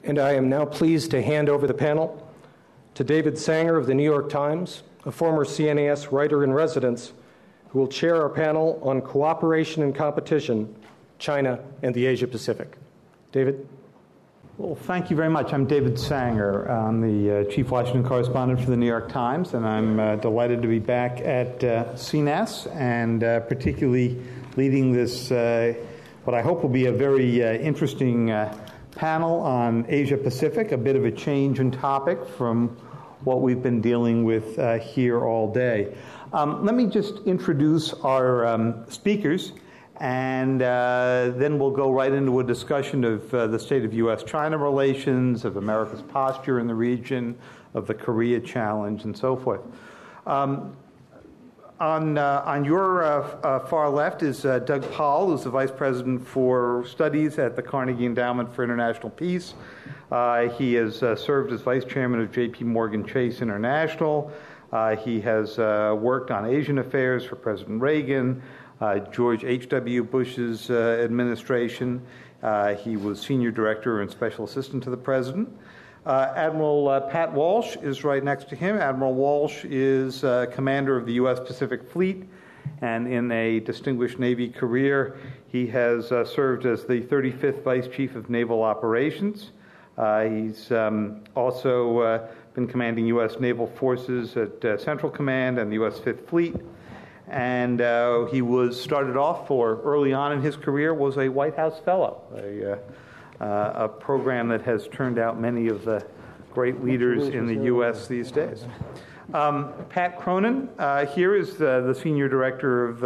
and I am now pleased to hand over the panel to David Sanger of the New York Times, a former CNAS writer-in-residence, who will chair our panel on cooperation and competition, China and the Asia-Pacific. David? Well, thank you very much. I'm David Sanger. I'm the Chief Washington Correspondent for the New York Times, and I'm delighted to be back at CNAS and particularly leading this, what I hope will be a very interesting panel on Asia-Pacific, a bit of a change in topic from what we've been dealing with here all day. Let me just introduce our speakers, and then we'll go right into a discussion of the state of U.S.-China relations, of America's posture in the region, of the Korea challenge, and so forth. On your far left is Doug Paal, who's the Vice President for Studies at the Carnegie Endowment for International Peace. He has served as Vice Chairman of J.P. Morgan Chase International. He has worked on Asian affairs for President Reagan, George H.W. Bush's administration. He was Senior Director and Special Assistant to the President. Admiral Pat Walsh is right next to him. Admiral Walsh is commander of the U.S. Pacific Fleet, and in a distinguished Navy career, he has served as the 35th Vice Chief of Naval Operations. He's also been commanding U.S. naval forces at Central Command and the U.S. Fifth Fleet. And he was started off early on in his career, was a White House Fellow, a program that has turned out many of the great leaders in the U.S. these days. Pat Cronin here is the Senior Director of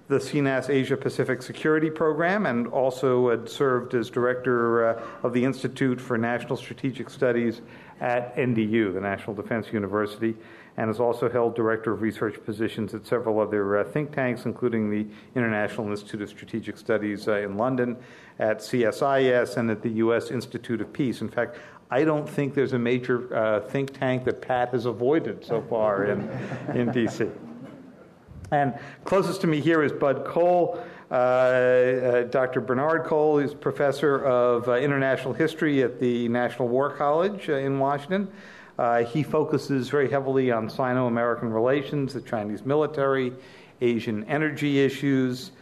the CNAS Asia Pacific Security Program, and also had served as Director of the Institute for National Strategic Studies at NDU, the National Defense University, and has also held Director of Research positions at several other think tanks, including the International Institute of Strategic Studies in London, at CSIS, and at the U.S. Institute of Peace. In fact, I don't think there's a major think tank that Pat has avoided so far in D.C. And closest to me here is Bud Cole. Dr. Bernard Cole is professor of international history at the National War College in Washington. He focuses very heavily on Sino-American relations, the Chinese military, Asian energy issues.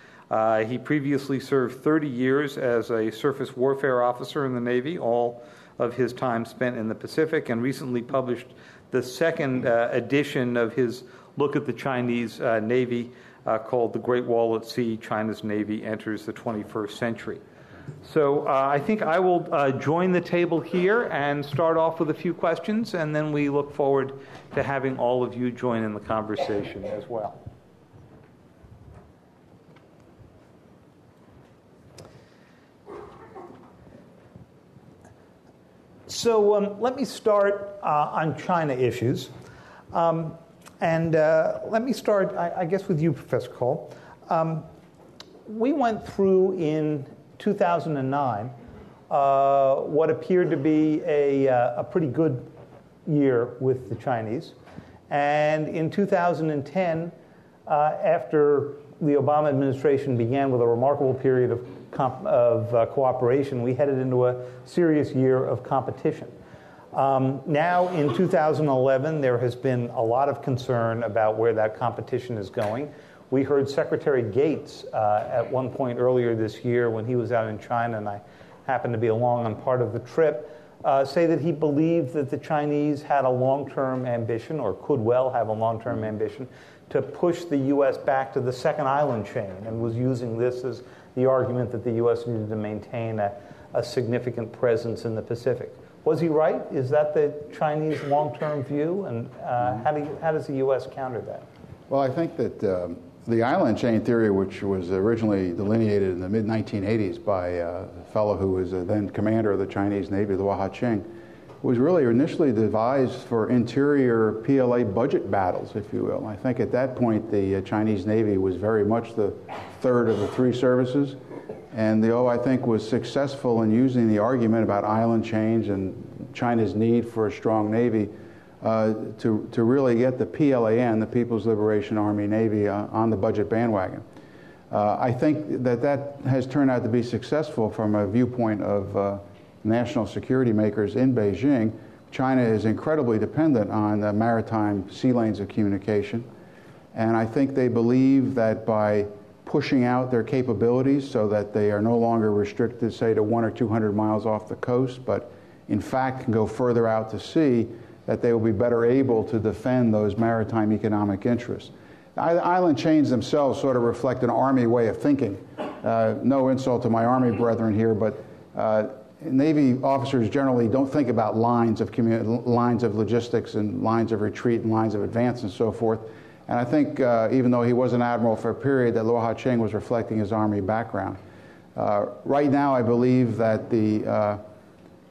He previously served 30 years as a surface warfare officer in the Navy, all of his time spent in the Pacific, and recently published the second edition of his look at the Chinese Navy called The Great Wall at Sea, China's Navy Enters the 21st Century. So I think I will join the table here and start off with a few questions, and then we look forward to having all of you join in the conversation as well. So let me start on China issues. And let me start, I guess, with you, Professor Cole. We went through in 2009 what appeared to be a pretty good year with the Chinese. And in 2010, after the Obama administration began with a remarkable period of cooperation, we headed into a serious year of competition. Now, in 2011, there has been a lot of concern about where that competition is going. We heard Secretary Gates at one point earlier this year when he was out in China, and I happened to be along on part of the trip, say that he believed that the Chinese had a long-term ambition, or could well have a long-term ambition, to push the U.S. back to the second island chain, and was using this as the argument that the U.S. needed to maintain a significant presence in the Pacific. Was he right? Is that the Chinese long-term view? And how does the U.S. counter that? Well, I think that the island chain theory, which was originally delineated in the mid-1980s by a fellow who was then commander of the Chinese Navy, Luo Ha-cheng, was really initially devised for interior PLA budget battles, if you will. I think at that point the Chinese Navy was very much the third of the three services. And the O, I think, was successful in using the argument about island chains and China's need for a strong Navy to really get the PLAN, the People's Liberation Army Navy, on the budget bandwagon. I think that has turned out to be successful from a viewpoint of national security makers in Beijing, China is incredibly dependent on the maritime sea lanes of communication. And I think they believe that by pushing out their capabilities so that they are no longer restricted, say, to 100 or 200 miles off the coast, but in fact can go further out to sea, that they will be better able to defend those maritime economic interests. The island chains themselves sort of reflect an Army way of thinking. No insult to my Army brethren here, but Navy officers generally don't think about lines of logistics and lines of retreat and lines of advance and so forth. And I think even though he was an admiral for a period, that Luo Ha-Cheng was reflecting his Army background. Right now, I believe that the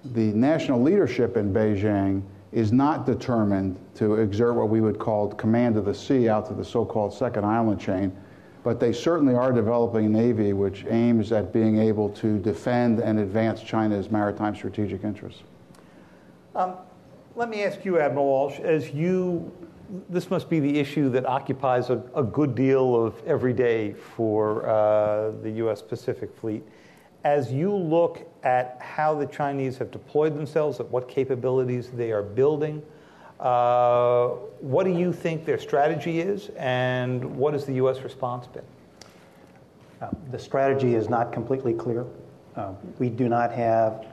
national leadership in Beijing is not determined to exert what we would call command of the sea out to the so-called second island chain, but they certainly are developing a Navy which aims at being able to defend and advance China's maritime strategic interests. Let me ask you, Admiral Walsh, this must be the issue that occupies a good deal of every day for the U.S. Pacific Fleet. As you look at how the Chinese have deployed themselves, at what capabilities they are building, what do you think their strategy is, and what has the U.S. response been? The strategy is not completely clear. We do not have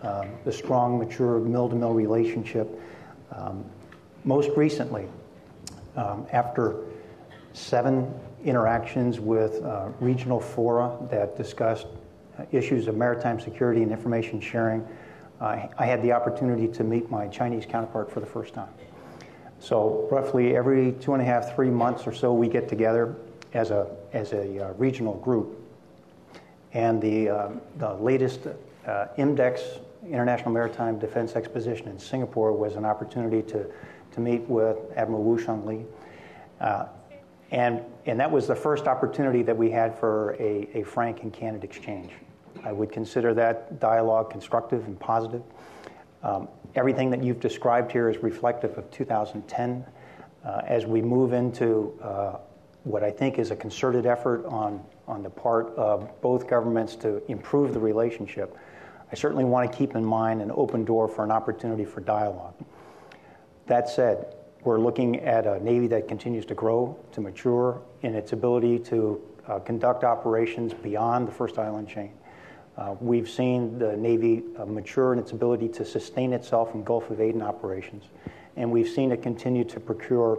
the strong, mature mill-to-mill relationship. Most recently, after 7 interactions with regional fora that discussed issues of maritime security and information sharing, I had the opportunity to meet my Chinese counterpart for the first time. So roughly every 2.5, 3 months or so, we get together as a regional group. And the latest IMDEX, International Maritime Defense Exposition in Singapore, was an opportunity to meet with Admiral Wu Shengli. And that was the first opportunity that we had for a frank and candid exchange. I would consider that dialogue constructive and positive. Everything that you've described here is reflective of 2010. As we move into what I think is a concerted effort on the part of both governments to improve the relationship, I certainly want to keep in mind an open door for an opportunity for dialogue. That said, we're looking at a Navy that continues to grow, to mature in its ability to conduct operations beyond the first island chain. We've seen the Navy mature in its ability to sustain itself in Gulf of Aden operations, and we've seen it continue to procure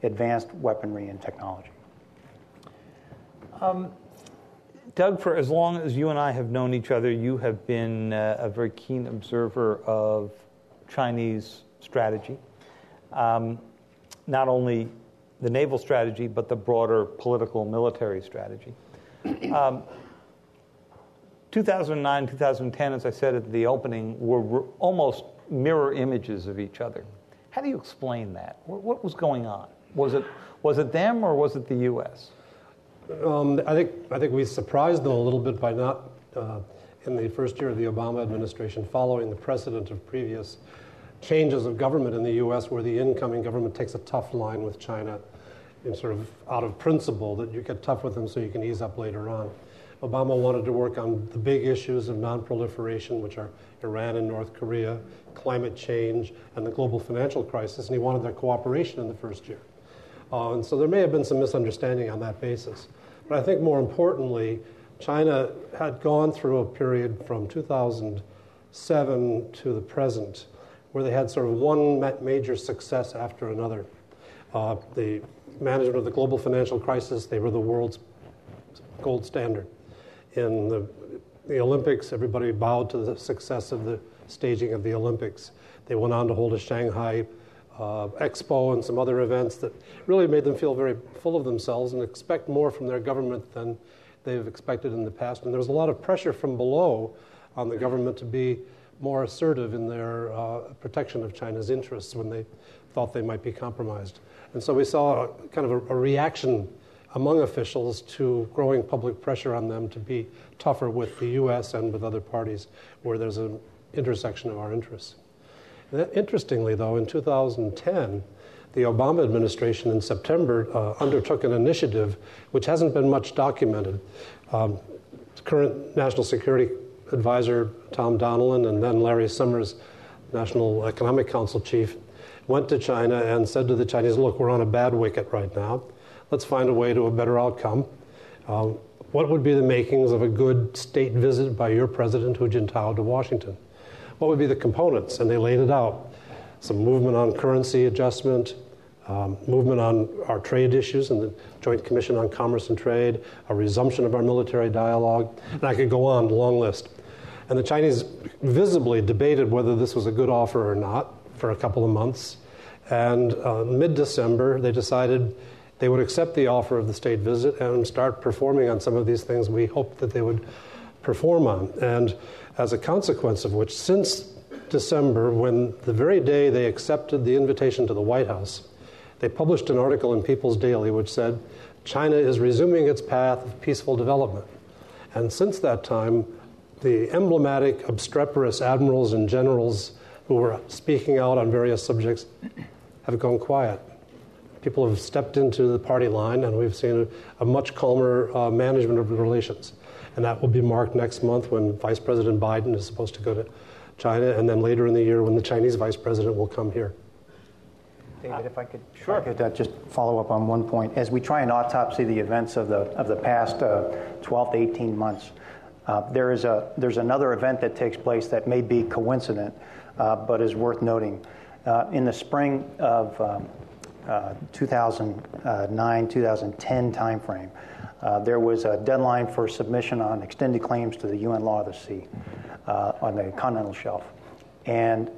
advanced weaponry and technology. Doug, for as long as you and I have known each other, you have been a very keen observer of Chinese strategy. Not only the naval strategy, but the broader political military strategy. 2009, 2010, as I said at the opening, were almost mirror images of each other. How do you explain that? What was going on? Was it them or was it the U.S.? I think we surprised them a little bit by not, in the first year of the Obama administration, following the precedent of previous changes of government in the U.S. where the incoming government takes a tough line with China in sort of out of principle that you get tough with them so you can ease up later on. Obama wanted to work on the big issues of non-proliferation, which are Iran and North Korea, climate change, and the global financial crisis, and he wanted their cooperation in the first year. And so there may have been some misunderstanding on that basis. But I think more importantly, China had gone through a period from 2007 to the present where they had sort of one major success after another. The management of the global financial crisis, they were the world's gold standard. In the Olympics, everybody bowed to the success of the staging of the Olympics. They went on to hold a Shanghai Expo and some other events that really made them feel very full of themselves and expect more from their government than they've expected in the past. And there was a lot of pressure from below on the government to be more assertive in their protection of China's interests when they thought they might be compromised. And so we saw kind of a reaction among officials to growing public pressure on them to be tougher with the U.S. and with other parties where there's an intersection of our interests. Interestingly, though, in 2010, the Obama administration in September undertook an initiative which hasn't been much documented. Current National Security advisor Tom Donilon and then Larry Summers, National Economic Council chief, went to China and said to the Chinese, look, we're on a bad wicket right now. Let's find a way to a better outcome. What would be the makings of a good state visit by your president, Hu Jintao, to Washington? What would be the components? And they laid it out. Some movement on currency adjustment, movement on our trade issues and the Joint Commission on Commerce and Trade, a resumption of our military dialogue, and I could go on, long list. And the Chinese visibly debated whether this was a good offer or not for a couple of months. And mid-December, they decided they would accept the offer of the state visit and start performing on some of these things we hoped that they would perform on. And as a consequence of which, since December, when the very day they accepted the invitation to the White House, they published an article in People's Daily which said, China is resuming its path of peaceful development. And since that time, the emblematic, obstreperous admirals and generals who were speaking out on various subjects have gone quiet. People have stepped into the party line, and we've seen a much calmer management of the relations. And that will be marked next month when Vice President Biden is supposed to go to China, and then later in the year when the Chinese vice president will come here. David, if I could just follow up on one point. As we try and autopsy the events of the past 12 to 18 months, there's another event that takes place that may be coincident, but is worth noting. In the spring of 2009, 2010 timeframe, there was a deadline for submission on extended claims to the UN Law of the Sea on the continental shelf. And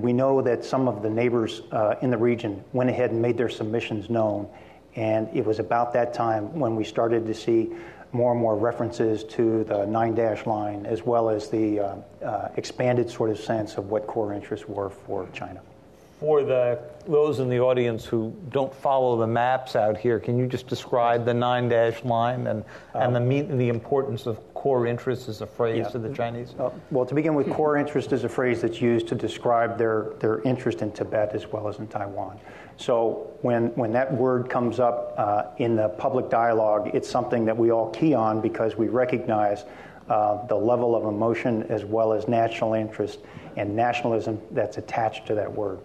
we know that some of the neighbors in the region went ahead and made their submissions known. And it was about that time when we started to see more and more references to the NineDash Line, as well as the expanded sort of sense of what core interests were for China. For those in the audience who don't follow the maps out here, can you just describe the NineDash Line and the importance of core interests as a phrase to the Chinese? Well, to begin with, core interest is a phrase that's used to describe their interest in Tibet as well as in Taiwan. So when that word comes up in the public dialogue, it's something that we all key on because we recognize the level of emotion as well as national interest and nationalism that's attached to that word.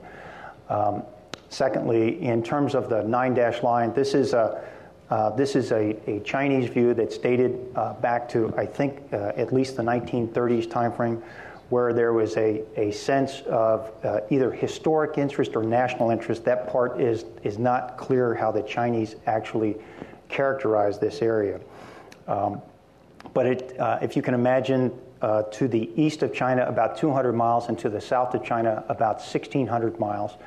Secondly, in terms of the NineDash Line, this is a Chinese view that's dated back to, I think, at least the 1930s timeframe, where there was a sense of either historic interest or national interest. That part is not clear how the Chinese actually characterize this area. But if you can imagine, to the east of China about 200 miles and to the south of China about 1,600 miles.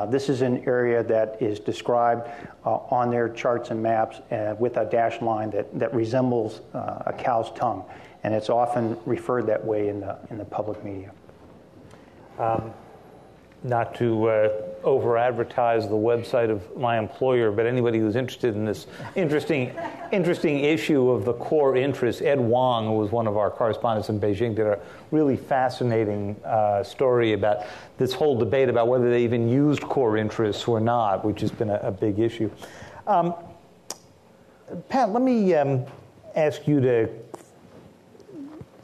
This is an area that is described on their charts and maps with a dashed line that resembles a cow's tongue, and it's often referred that way in the public media. Not to over-advertise the website of my employer, but anybody who's interested in this interesting issue of the core interests, Ed Wong, who was one of our correspondents in Beijing, did a really fascinating story about this whole debate about whether they even used core interests or not, which has been a big issue. Pat, let me ask you to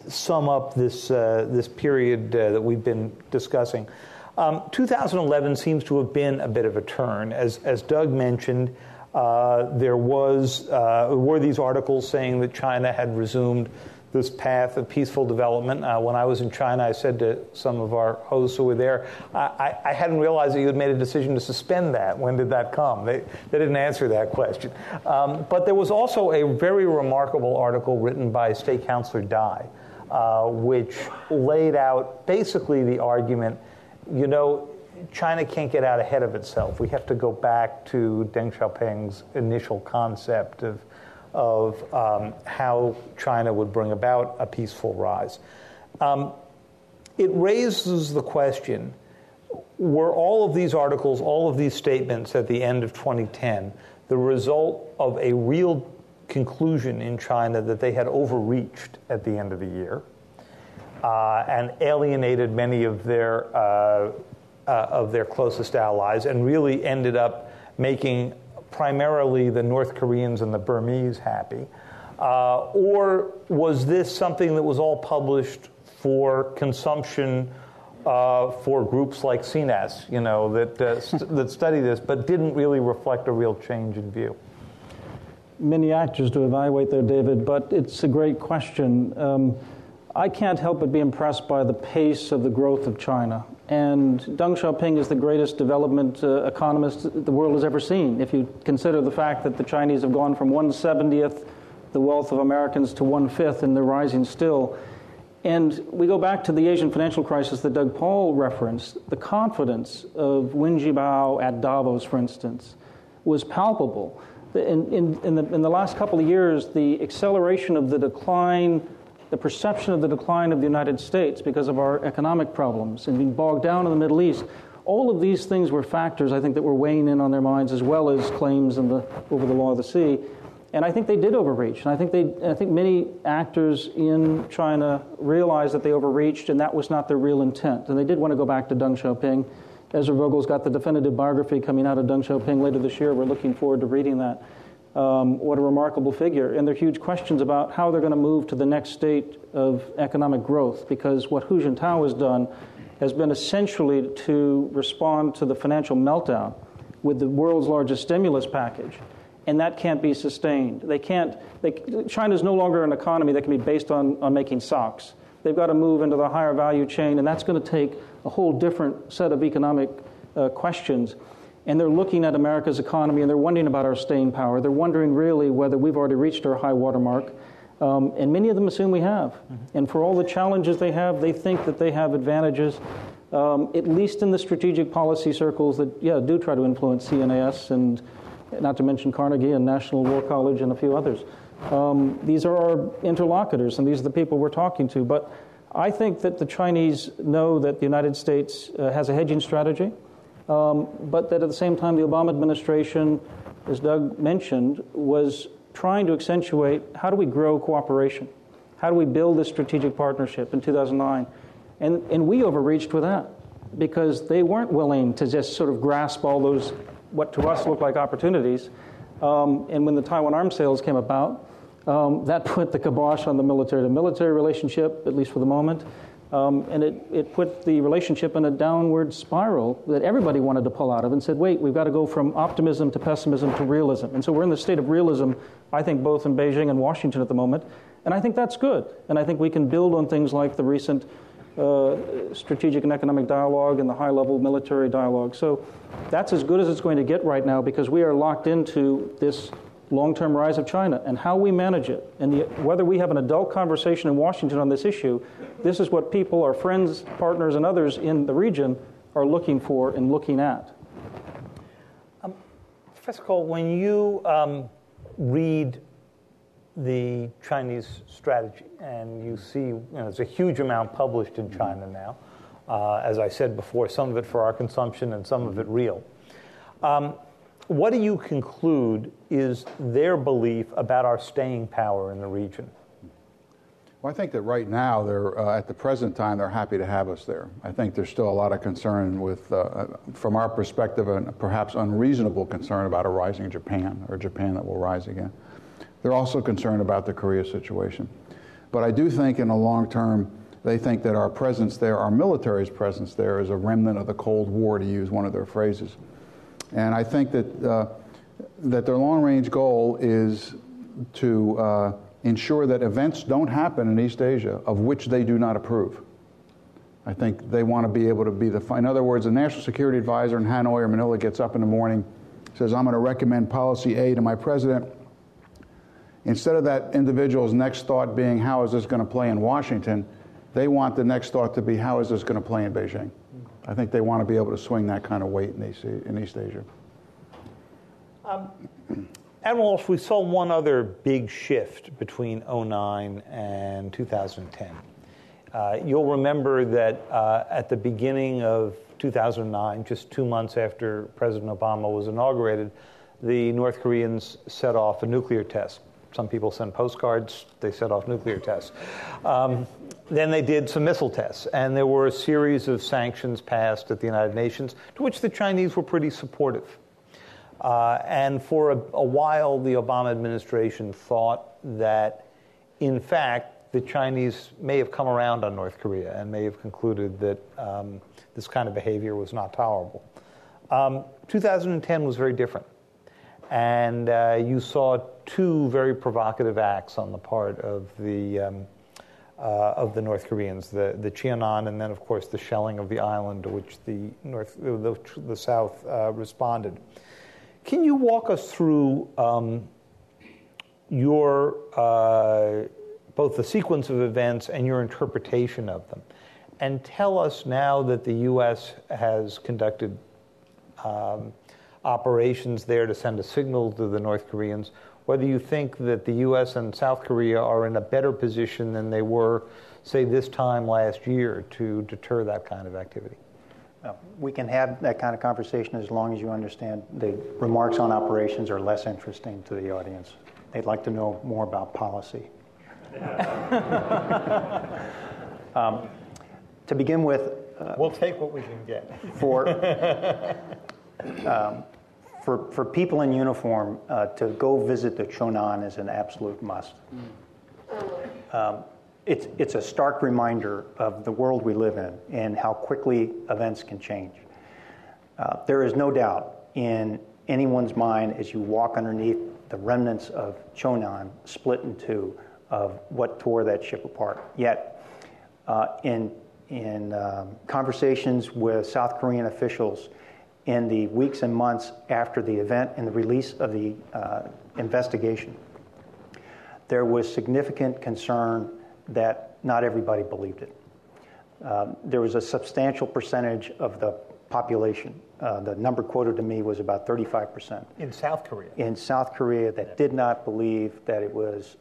sum up this period that we've been discussing. 2011 seems to have been a bit of a turn. As Doug mentioned, there were these articles saying that China had resumed this path of peaceful development. When I was in China, I said to some of our hosts who were there, I hadn't realized that you had made a decision to suspend that. When did that come? They didn't answer that question. But there was also a very remarkable article written by State Councilor Dai, which laid out basically the argument, China can't get out ahead of itself. We have to go back to Deng Xiaoping's initial concept of how China would bring about a peaceful rise. It raises the question, were all of these articles, all of these statements at the end of 2010, the result of a real conclusion in China that they had overreached at the end of the year and alienated many of their closest allies, and really ended up making primarily the North Koreans and the Burmese happy? Or was this something that was all published for consumption for groups like CNAS, that study this, but didn't really reflect a real change in view? Many actors to evaluate there, David, but it's a great question. I can't help but be impressed by the pace of the growth of China. And Deng Xiaoping is the greatest development economist the world has ever seen. If you consider the fact that the Chinese have gone from 1/70th the wealth of Americans to 1/5, and they're rising still. And we go back to the Asian financial crisis that Doug Paal referenced. The confidence of Wen Jiabao at Davos, for instance, was palpable. In the last couple of years, the acceleration of the decline, the perception of the decline of the United States because of our economic problems and being bogged down in the Middle East, all of these things were factors, I think, that were weighing in on their minds, as well as claims over the law of the sea. And I think they did overreach. And I think many actors in China realized that they overreached, and that was not their real intent. And they did want to go back to Deng Xiaoping. Ezra Vogel's got the definitive biography coming out of Deng Xiaoping later this year. We're looking forward to reading that. What a remarkable figure. And there are huge questions about how they're going to move to the next state of economic growth, because what Hu Jintao has done has been essentially to respond to the financial meltdown with the world's largest stimulus package. And that can't be sustained. China's no longer an economy that can be based on making socks. They've got to move into the higher value chain, and that's going to take a whole different set of economic questions. And they're looking at America's economy, and they're wondering about our staying power. They're wondering really whether we've already reached our high water mark. And many of them assume we have. Mm-hmm. And for all the challenges they have, they think that they have advantages, at least in the strategic policy circles that, do try to influence CNAS, and not to mention Carnegie and National War College and a few others. These are our interlocutors, and these are the people we're talking to. But I think that the Chinese know that the United States has a hedging strategy, but that at the same time the Obama administration, as Doug mentioned, was trying to accentuate how do we grow cooperation? How do we build this strategic partnership in 2009? And we overreached with that because they weren't willing to just sort of grasp all those what to us looked like opportunities. And when the Taiwan arms sales came about, that put the kibosh on the military-to-military relationship, at least for the moment. And it put the relationship in a downward spiral that everybody wanted to pull out of and said, wait, we've got to go from optimism to pessimism to realism. And so we're in the state of realism, I think, both in Beijing and Washington at the moment. And I think that's good. And I think we can build on things like the recent strategic and economic dialogue and the high-level military dialogue. So that's as good as it's going to get right now because we are locked into this long-term rise of China and how we manage it. And whether we have an adult conversation in Washington on this issue, this is what people, our friends, partners, and others in the region are looking for and looking at. Professor Cole, when you read the Chinese strategy, and you see there's a huge amount published in China now. As I said before, some of it for our consumption and some of it real. What do you conclude is their belief about our staying power in the region? Well, I think that right now, they're at the present time, they're happy to have us there. I think there's still a lot of concern with, from our perspective, and perhaps unreasonable concern about a rising Japan, or Japan that will rise again. They're also concerned about the Korea situation. But I do think in the long term, they think that our presence there, our military's presence there, is a remnant of the Cold War, to use one of their phrases. And I think that their long-range goal is to ensure that events don't happen in East Asia of which they do not approve. I think they want to be able to be in other words, a national security advisor in Hanoi or Manila gets up in the morning, says, I'm going to recommend policy A to my president. Instead of that individual's next thought being, how is this going to play in Washington, they want the next thought to be, how is this going to play in Beijing? I think they want to be able to swing that kind of weight in East Asia. Admiral Walsh, we saw one other big shift between 2009 and 2010. You'll remember that at the beginning of 2009, just 2 months after President Obama was inaugurated, the North Koreans set off a nuclear test. Some people send postcards, they set off nuclear tests. Then they did some missile tests, and there were a series of sanctions passed at the United Nations, to which the Chinese were pretty supportive. And for a while, the Obama administration thought that, in fact, the Chinese may have come around on North Korea and may have concluded that this kind of behavior was not tolerable. 2010 was very different. And you saw two very provocative acts on the part of the North Koreans, the Cheonan, and then, of course, the shelling of the island, to which the South responded. Can you walk us through your both the sequence of events and your interpretation of them, and tell us now that the U.S. has conducted operations there to send a signal to the North Koreans, whether you think that the U.S. and South Korea are in a better position than they were, say, this time last year to deter that kind of activity? We can have that kind of conversation as long as you understand the remarks on operations are less interesting to the audience. They'd like to know more about policy. To begin with, we'll take what we can get. For people in uniform, to go visit the Cheonan is an absolute must. It's a stark reminder of the world we live in and how quickly events can change. There is no doubt in anyone's mind as you walk underneath the remnants of Cheonan split in two of what tore that ship apart. Yet, in conversations with South Korean officials in the weeks and months after the event and the release of the investigation, there was significant concern that not everybody believed it. There was a substantial percentage of the population, the number quoted to me was about 35%. In South Korea? In South Korea that did not believe that it was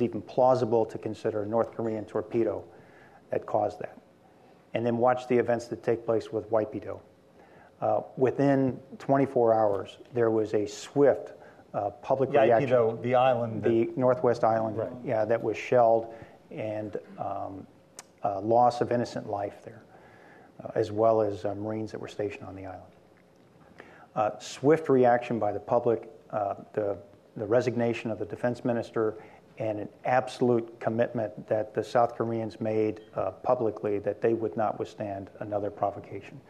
even plausible to consider a North Korean torpedo that caused that. And then watch the events that take place with Waipido. Within 24 hours, there was a swift public reaction. Waipido, the island. The Northwest Island, right. Yeah, that was shelled, and loss of innocent life there, as well as Marines that were stationed on the island. Swift reaction by the public, the resignation of the defense minister, and an absolute commitment that the South Koreans made publicly that they would not withstand another provocation.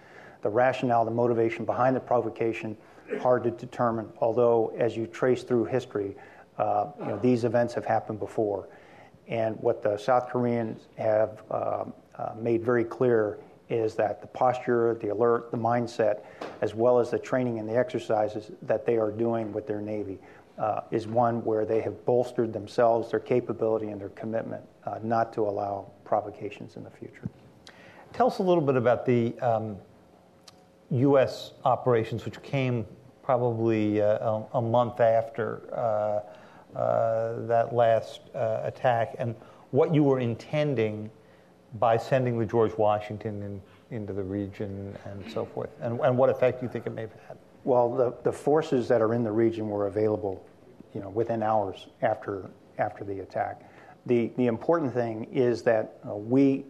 The rationale, the motivation behind the provocation, hard to determine, although as you trace through history, these events have happened before. And what the South Koreans have made very clear is that the posture, the alert, the mindset, as well as the training and the exercises that they are doing with their Navy is one where they have bolstered themselves, their capability, and their commitment not to allow provocations in the future. Tell us a little bit about the U.S. operations, which came probably a month after that last attack, and what you were intending by sending the George Washington into the region and so forth, and what effect you think it may have had. Well, the forces that are in the region were available, within hours after the attack. The important thing is that we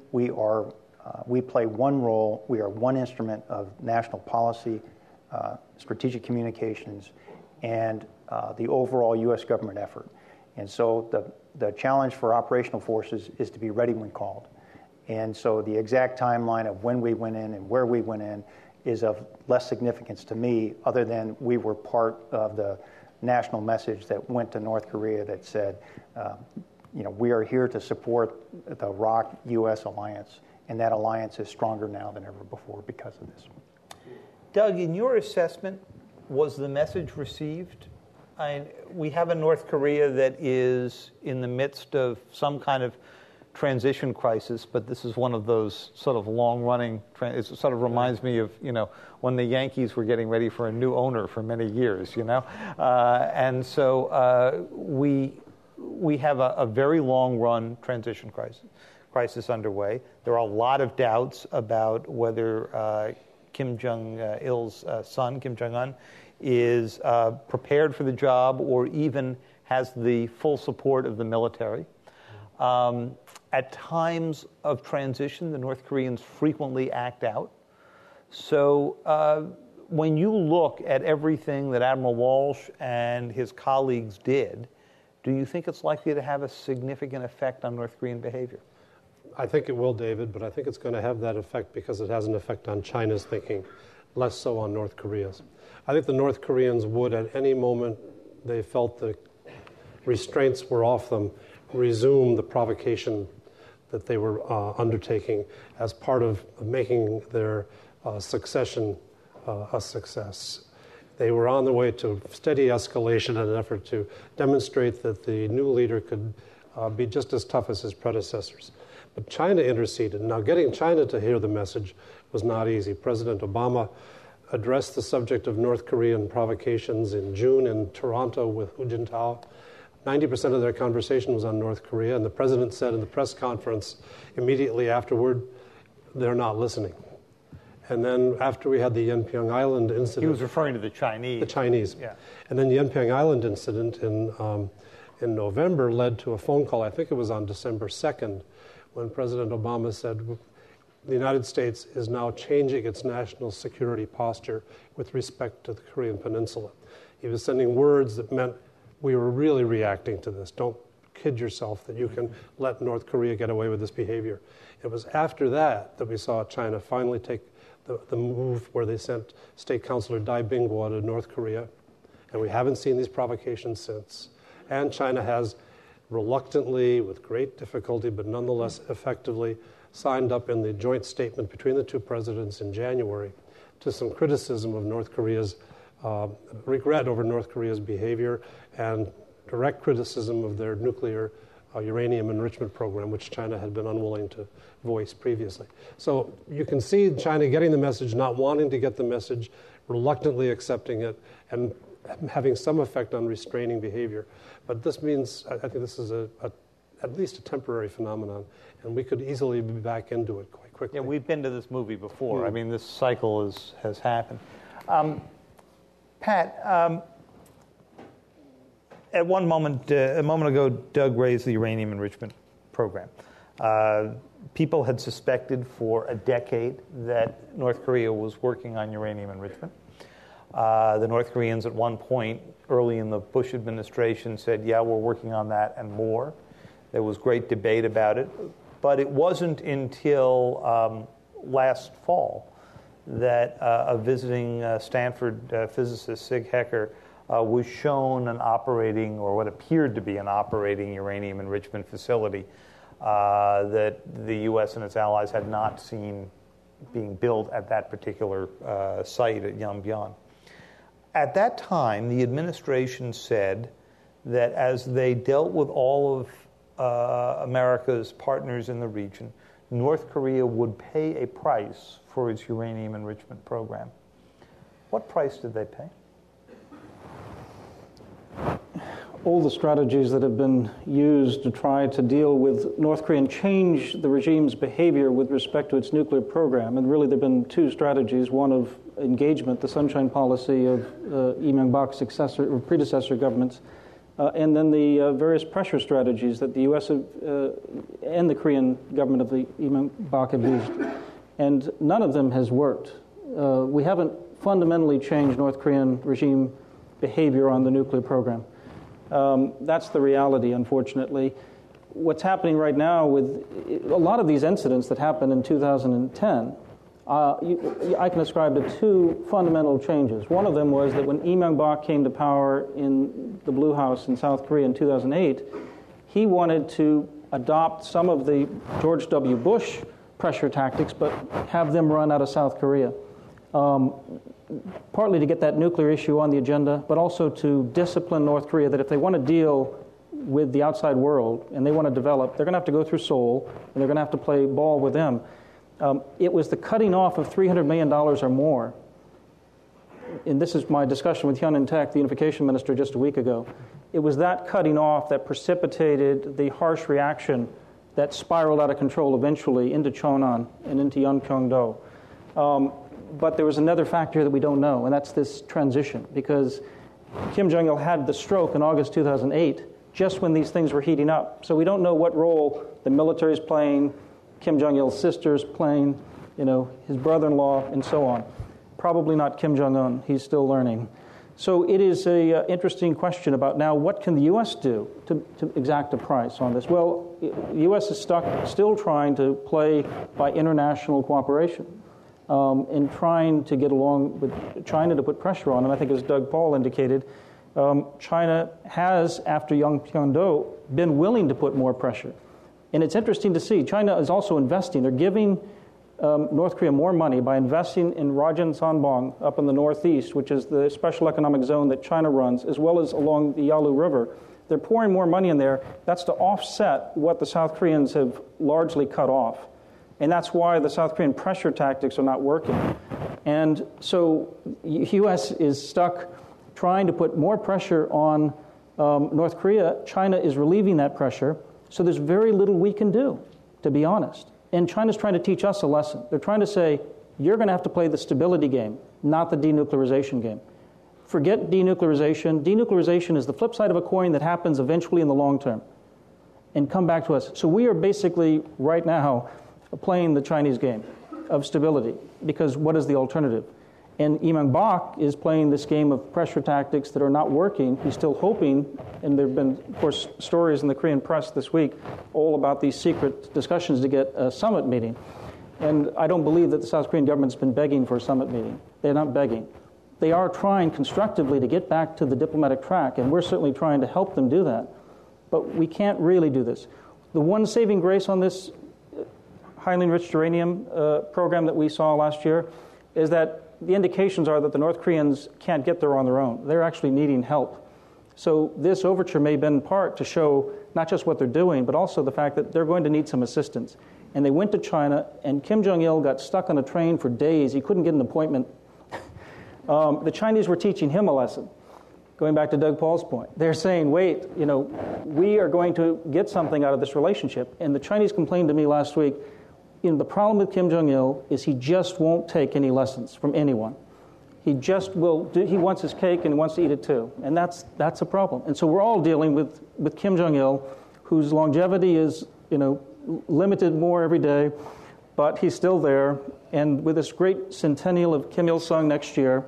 play one role. We are one instrument of national policy, strategic communications, and the overall U.S. government effort. And so the challenge for operational forces is to be ready when called. And so the exact timeline of when we went in and where we went in is of less significance to me, other than we were part of the national message that went to North Korea that said, we are here to support the ROC-U.S. alliance, and that alliance is stronger now than ever before because of this. Doug, in your assessment, was the message received? We have a North Korea that is in the midst of some kind of transition crisis, but this is one of those sort of long-running. It sort of reminds me of when the Yankees were getting ready for a new owner for many years, and so we have a very long-run transition crisis underway. There are a lot of doubts about whether Kim Jong-il's son, Kim Jong-un, is prepared for the job or even has the full support of the military. At times of transition, the North Koreans frequently act out. So when you look at everything that Admiral Walsh and his colleagues did, do you think it's likely to have a significant effect on North Korean behavior? I think it will, David, but I think it's going to have that effect because it has an effect on China's thinking, less so on North Korea's. I think the North Koreans would, at any moment they felt the restraints were off them, resume the provocation that they were undertaking as part of making their succession a success. They were on the way to steady escalation in an effort to demonstrate that the new leader could be just as tough as his predecessors. But China interceded. Now, getting China to hear the message was not easy. President Obama addressed the subject of North Korean provocations in June in Toronto with Hu Jintao. 90% of their conversation was on North Korea, and the president said in the press conference immediately afterward, they're not listening. And then after we had the Yenping Island incident... He was referring to the Chinese. The Chinese. Yeah. And then the Yenping Island incident in November led to a phone call, I think it was on December 2nd, when President Obama said the United States is now changing its national security posture with respect to the Korean Peninsula. He was sending words that meant we were really reacting to this. Don't kid yourself that you can let North Korea get away with this behavior. It was after that that we saw China finally take the move where they sent State Councilor Dai Binghua to North Korea, and we haven't seen these provocations since. And China has reluctantly, with great difficulty, but nonetheless effectively, signed up in the joint statement between the two presidents in January to some criticism of North Korea's regret over North Korea's behavior and direct criticism of their nuclear uranium enrichment program, which China had been unwilling to voice previously. So you can see China getting the message, not wanting to get the message, reluctantly accepting it, and having some effect on restraining behavior. But this means, I think this is at least a temporary phenomenon, and we could easily be back into it quite quickly. Yeah, we've been to this movie before. I mean, this cycle has happened. Pat, at a moment ago, Doug raised the uranium enrichment program. People had suspected for a decade that North Korea was working on uranium enrichment. The North Koreans at one point, early in the Bush administration, said, yeah, we're working on that and more. There was great debate about it. But it wasn't until last fall that a visiting Stanford physicist, Sig Hecker, was shown an operating, or what appeared to be an operating uranium enrichment facility that the U.S. and its allies had not seen being built at that particular site at Yongbyon. At that time, the administration said that as they dealt with all of America's partners in the region, North Korea would pay a price for its uranium enrichment program. What price did they pay? All the strategies that have been used to try to deal with North Korea and change the regime's behavior with respect to its nuclear program. And really there have been two strategies, one of engagement, the sunshine policy of Lee Myung-bak's predecessor governments, and then the various pressure strategies that the U.S. And the Korean government of the Lee Myung-bak have used. And none of them has worked. We haven't fundamentally changed North Korean regime behavior on the nuclear program. That's the reality, unfortunately. What's happening right now with a lot of these incidents that happened in 2010, I can ascribe to two fundamental changes. One of them was that when Lee Myung-bak came to power in the Blue House in South Korea in 2008, he wanted to adopt some of the George W. Bush pressure tactics, but have them run out of South Korea. Partly to get that nuclear issue on the agenda, but also to discipline North Korea that if they want to deal with the outside world and they want to develop, they're going to have to go through Seoul and they're going to have to play ball with them. It was the cutting off of $300 million or more. And this is my discussion with Hyun In-taek, the unification minister, just a week ago. It was that cutting off that precipitated the harsh reaction that spiraled out of control eventually into Cheonan and into Yeonpyeong-do. But there was another factor that we don't know, and that's this transition, because Kim Jong-il had the stroke in August 2008, just when these things were heating up. So we don't know what role the military is playing, Kim Jong-il's sister's playing, his brother-in-law, and so on. Probably not Kim Jong-un. He's still learning. So it is an interesting question about now what can the U.S. do to exact a price on this? Well, the U.S. is still trying to play by international cooperation and trying to get along with China to put pressure on. And I think as Doug Paal indicated, China has, after Yangpyeong-do, been willing to put more pressure. And it's interesting to see, China is also investing. They're giving North Korea more money by investing in Rajan Sanbong up in the northeast, which is the special economic zone that China runs, as well as along the Yalu River. They're pouring more money in there. That's to offset what the South Koreans have largely cut off. And that's why the South Korean pressure tactics are not working. And so the U.S. is stuck trying to put more pressure on North Korea. China is relieving that pressure. So there's very little we can do, to be honest. And China's trying to teach us a lesson. They're trying to say, you're going to have to play the stability game, not the denuclearization game. Forget denuclearization. Denuclearization is the flip side of a coin that happens eventually in the long term. And come back to us. So we are basically, right now, playing the Chinese game of stability. Because what is the alternative? And Lee Myung-bak is playing this game of pressure tactics that are not working. He's still hoping, and there have been, of course, stories in the Korean press this week all about these secret discussions to get a summit meeting. And I don't believe that the South Korean government's been begging for a summit meeting. They're not begging. They are trying constructively to get back to the diplomatic track, and we're certainly trying to help them do that. But we can't really do this. The one saving grace on this highly enriched uranium program that we saw last year is that the indications are that the North Koreans can't get there on their own. They're actually needing help. So this overture may have been in part to show not just what they're doing, but also the fact that they're going to need some assistance. And they went to China, and Kim Jong-il got stuck on a train for days. He couldn't get an appointment. The Chinese were teaching him a lesson, going back to Doug Paul's point. They're saying, wait, we are going to get something out of this relationship. And the Chinese complained to me last week, the problem with Kim Jong-il is he just won't take any lessons from anyone. He just will. He wants his cake and he wants to eat it too, and that's a problem. And so we're all dealing with Kim Jong-il, whose longevity is limited more every day, but he's still there. And with this great centennial of Kim Il-sung next year,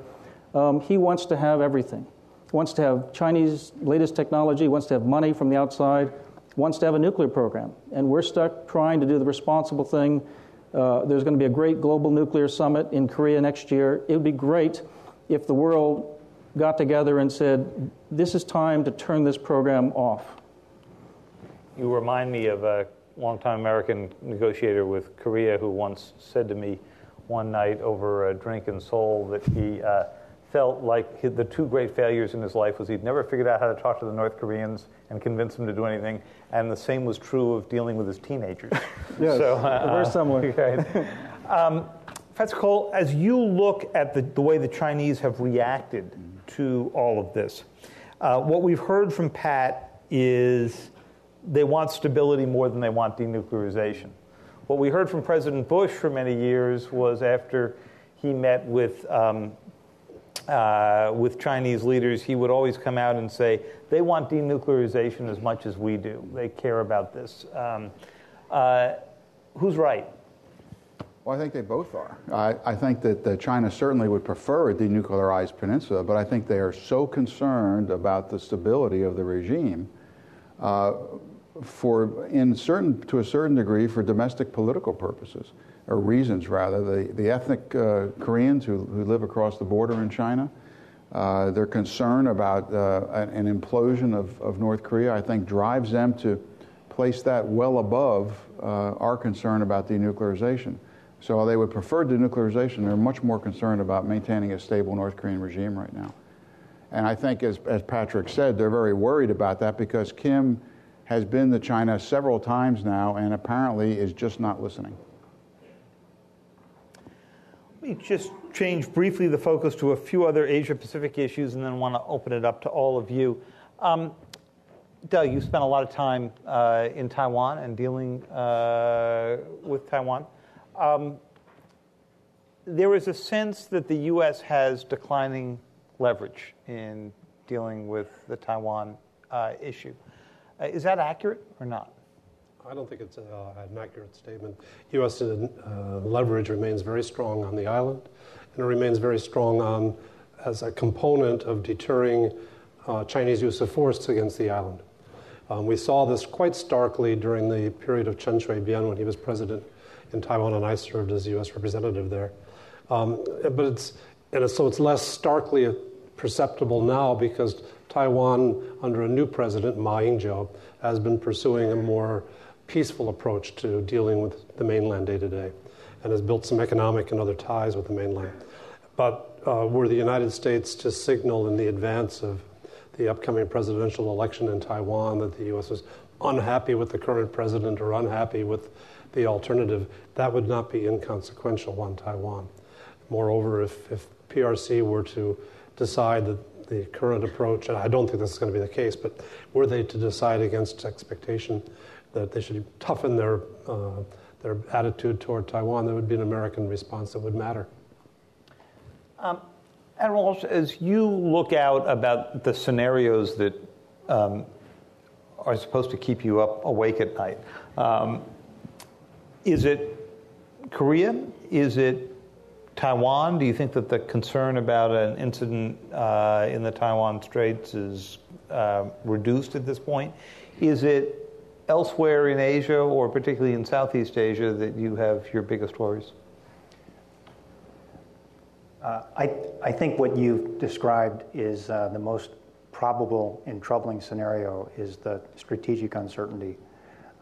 he wants to have everything. He wants to have Chinese latest technology. He wants to have money from the outside. Wants to have a nuclear program, and we're stuck trying to do the responsible thing. There's going to be a great global nuclear summit in Korea next year. It would be great if the world got together and said, this is time to turn this program off. You remind me of a longtime American negotiator with Korea who once said to me one night over a drink in Seoul that he felt like the two great failures in his life was he'd never figured out how to talk to the North Koreans and convince them to do anything, and the same was true of dealing with his teenagers. Yes, so, very similar. Okay. Professor Cole, as you look at the way the Chinese have reacted to all of this, what we've heard from Pat is they want stability more than they want denuclearization. What we heard from President Bush for many years was after he met with Chinese leaders, he would always come out and say, they want denuclearization as much as we do. They care about this. Who's right? Well, I think they both are. I think that China certainly would prefer a denuclearized peninsula, but I think they are so concerned about the stability of the regime to a certain degree for domestic political purposes. Or reasons, rather. The ethnic Koreans who live across the border in China, their concern about an implosion of North Korea, I think, drives them to place that well above our concern about denuclearization. So while they would prefer denuclearization, they're much more concerned about maintaining a stable North Korean regime right now. And I think, as Patrick said, they're very worried about that because Kim has been to China several times now and apparently is just not listening. Let me just change briefly the focus to a few other Asia-Pacific issues and then want to open it up to all of you. Doug, you spent a lot of time in Taiwan and dealing with Taiwan. There is a sense that the U.S. has declining leverage in dealing with the Taiwan issue. Is that accurate or not? I don't think it's an accurate statement. U.S. leverage remains very strong on the island, and it remains very strong on as a component of deterring Chinese use of force against the island. We saw this quite starkly during the period of Chen Shui-bian when he was president in Taiwan and I served as U.S. representative there. So it's less starkly perceptible now because Taiwan, under a new president, Ma Ying-jeou, has been pursuing a more peaceful approach to dealing with the mainland day to day and has built some economic and other ties with the mainland. But were the United States to signal in the advance of the upcoming presidential election in Taiwan that the U.S. was unhappy with the current president or unhappy with the alternative, that would not be inconsequential on Taiwan. Moreover, if PRC were to decide that the current approach, and I don't think this is going to be the case, but were they to decide against expectation that they should toughen their attitude toward Taiwan, there would be an American response that would matter. Admiral Walsh, as you look out about the scenarios that are supposed to keep you up awake at night, is it Korea? Is it Taiwan? Do you think that the concern about an incident in the Taiwan Straits is reduced at this point? Is it elsewhere in Asia, or particularly in Southeast Asia, that you have your biggest worries? I think what you've described is the most probable and troubling scenario is the strategic uncertainty.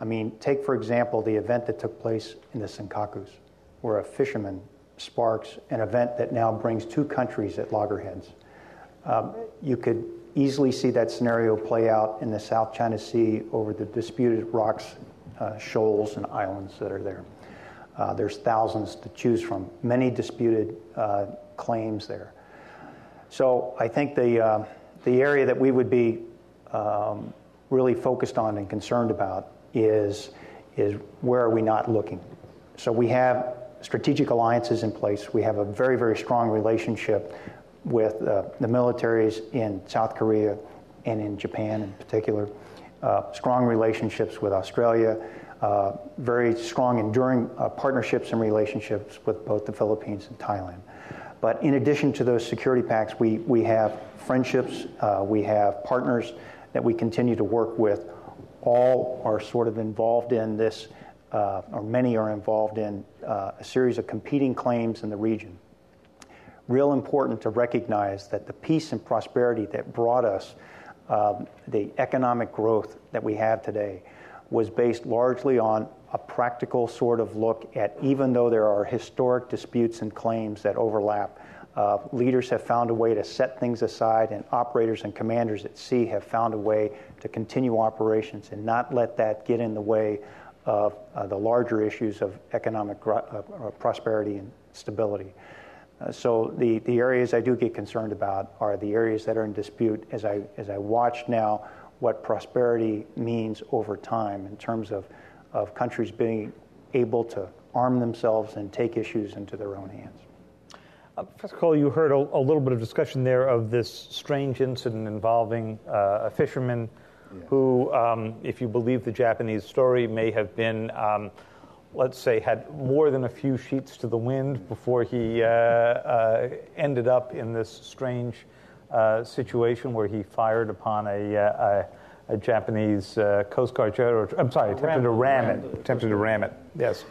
I mean, take, for example, the event that took place in the Senkakus, where a fisherman sparks an event that now brings two countries at loggerheads. You could easily see that scenario play out in the South China Sea over the disputed rocks, shoals, and islands that are there. There's thousands to choose from, many disputed claims there. So I think the area that we would be really focused on and concerned about is where are we not looking. So we have strategic alliances in place. We have a very, very strong relationship with the militaries in South Korea and in Japan in particular. Strong relationships with Australia. Very strong, enduring partnerships and relationships with both the Philippines and Thailand. But in addition to those security pacts, we have friendships, we have partners that we continue to work with. All are sort of involved in this, or many are involved in a series of competing claims in the region. Real important to recognize that the peace and prosperity that brought us the economic growth that we have today was based largely on a practical sort of look at, even though there are historic disputes and claims that overlap, leaders have found a way to set things aside, and operators and commanders at sea have found a way to continue operations and not let that get in the way of the larger issues of economic prosperity and stability. So the areas I do get concerned about are the areas that are in dispute as I watch now what prosperity means over time in terms of countries being able to arm themselves and take issues into their own hands. Professor Cole, you heard a little bit of discussion there of this strange incident involving a fisherman who, if you believe the Japanese story, may have been, let's say, had more than a few sheets to the wind before he ended up in this strange situation where he fired upon a Japanese Coast Guard jet, or I'm sorry, attempted to ram it. Yes.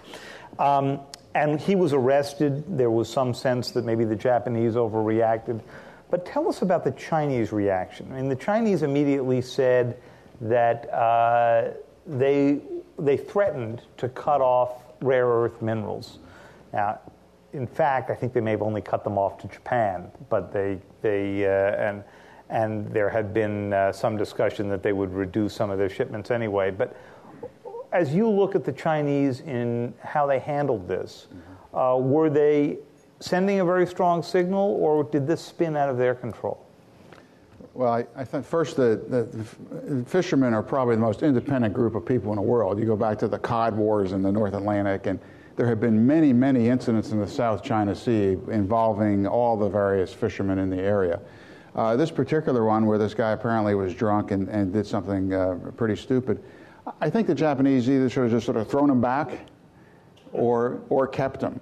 And he was arrested. There was some sense that maybe the Japanese overreacted. But tell us about the Chinese reaction. I mean, the Chinese immediately said that they threatened to cut off rare earth minerals. Now, in fact, I think they may have only cut them off to Japan, but and there had been some discussion that they would reduce some of their shipments anyway. But as you look at the Chinese in how they handled this, were they sending a very strong signal, or did this spin out of their control? Well, I think first the fishermen are probably the most independent group of people in the world. You go back to the Cod Wars in the North Atlantic, and there have been many, many incidents in the South China Sea involving all the various fishermen in the area. This particular one, where this guy apparently was drunk and did something pretty stupid, I think the Japanese either should have just sort of thrown him back or kept him.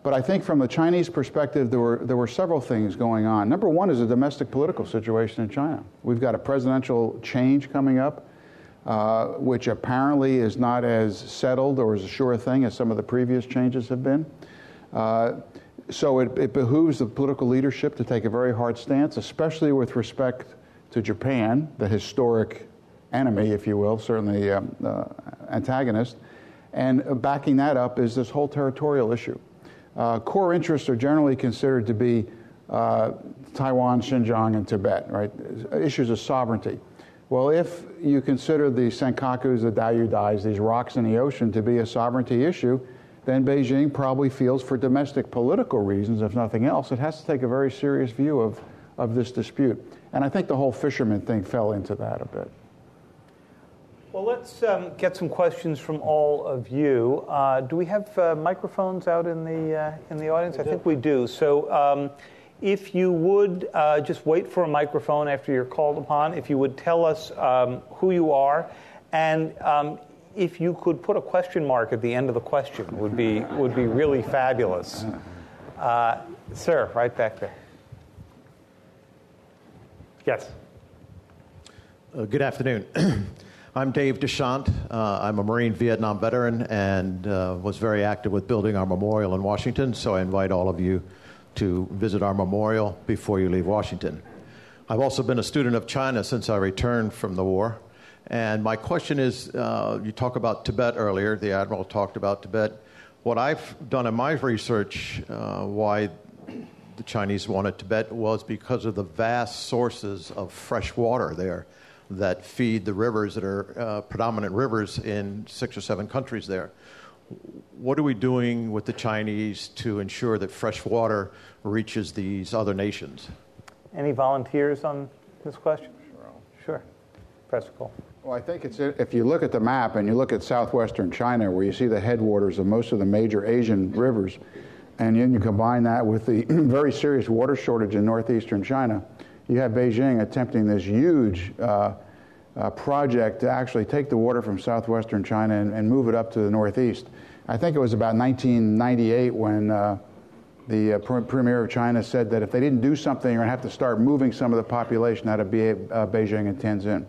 But I think from the Chinese perspective, there were several things going on. Number one is the domestic political situation in China. We've got a presidential change coming up, which apparently is not as settled or as a sure thing as some of the previous changes have been. So it behooves the political leadership to take a very hard stance, especially with respect to Japan, the historic enemy, if you will, certainly antagonist. And backing that up is this whole territorial issue. Core interests are generally considered to be Taiwan, Xinjiang, and Tibet, right? Issues of sovereignty. Well, if you consider the Senkakus, the Diaoyus, these rocks in the ocean to be a sovereignty issue, then Beijing probably feels for domestic political reasons, if nothing else, it has to take a very serious view of this dispute. And I think the whole fisherman thing fell into that a bit. Well, let's get some questions from all of you. Do we have microphones out in the audience? I think we do. So if you would just wait for a microphone after you're called upon, if you would tell us who you are, and if you could put a question mark at the end of the question, would be really fabulous. Sir, right back there. Yes. Good afternoon. I'm Dave Deschamps. I'm a Marine Vietnam veteran and was very active with building our memorial in Washington, so I invite all of you to visit our memorial before you leave Washington. I've also been a student of China since I returned from the war, and my question is, you talked about Tibet earlier, the Admiral talked about Tibet. What I've done in my research, why the Chinese wanted Tibet was because of the vast sources of fresh water there that feed the rivers that are predominant rivers in 6 or 7 countries there. What are we doing with the Chinese to ensure that fresh water reaches these other nations? Any volunteers on this question? Sure. Press call. Well, I think if you look at the map and you look at southwestern China, where you see the headwaters of most of the major Asian rivers, and then you combine that with the very serious water shortage in northeastern China, you have Beijing attempting this huge project to actually take the water from southwestern China and move it up to the northeast. I think it was about 1998 when the premier of China said that if they didn't do something, you're going to have to start moving some of the population out of Beijing and Tianjin.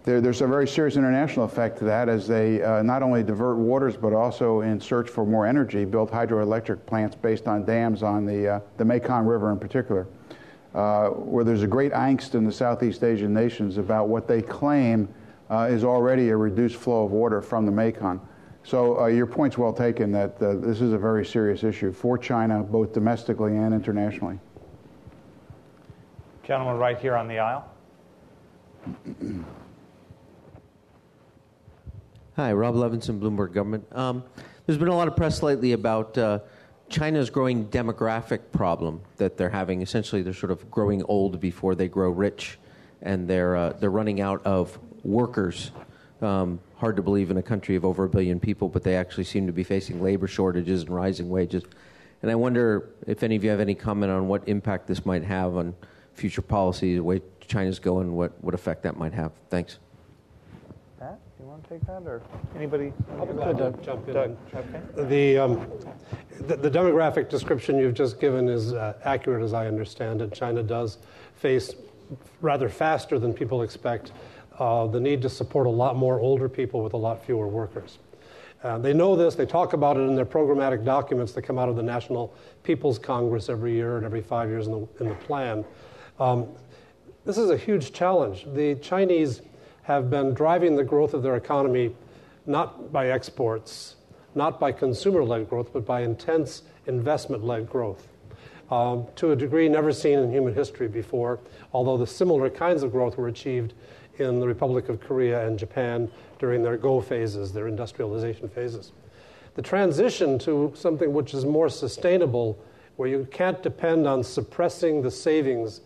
There's a very serious international effect to that as they not only divert waters but also, in search for more energy, build hydroelectric plants based on dams on the Mekong River in particular. Where there's a great angst in the Southeast Asian nations about what they claim is already a reduced flow of water from the Mekong. So your point's well taken that this is a very serious issue for China, both domestically and internationally. Gentleman right here on the aisle. Hi, Rob Levinson, Bloomberg Government. There's been a lot of press lately about China's growing demographic problem that they're having. Essentially, they're sort of growing old before they grow rich, and they're running out of workers. Hard to believe in a country of over 1 billion people, but they actually seem to be facing labor shortages and rising wages. And I wonder if any of you have any comment on what impact this might have on future policy, the way China's going, what effect that might have. Thanks. Pat, you want to take that, or anybody? I'll be glad to jump in. Doug, okay. The demographic description you've just given is accurate, as I understand it. China does face, rather faster than people expect, the need to support a lot more older people with a lot fewer workers. They know this. They talk about it in their programmatic documents that come out of the National People's Congress every year and every 5 years in the plan. This is a huge challenge. The Chinese have been driving the growth of their economy not by exports, not by consumer-led growth, but by intense investment-led growth, to a degree never seen in human history before, although the similar kinds of growth were achieved in the Republic of Korea and Japan during their Go phases, their industrialization phases. The transition to something which is more sustainable, where you can't depend on suppressing the savings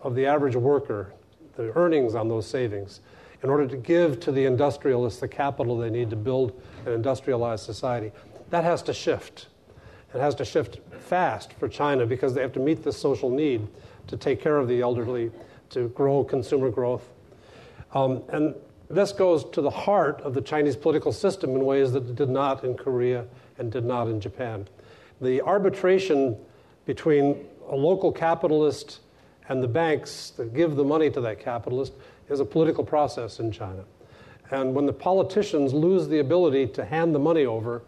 of the average worker, the earnings on those savings, in order to give to the industrialists the capital they need to build an industrialized society. That has to shift. It has to shift fast for China because they have to meet this social need to take care of the elderly, to grow consumer growth. And this goes to the heart of the Chinese political system in ways that it did not in Korea and did not in Japan. The arbitration between a local capitalist and the banks that give the money to that capitalist is a political process in China. And when the politicians lose the ability to hand the money over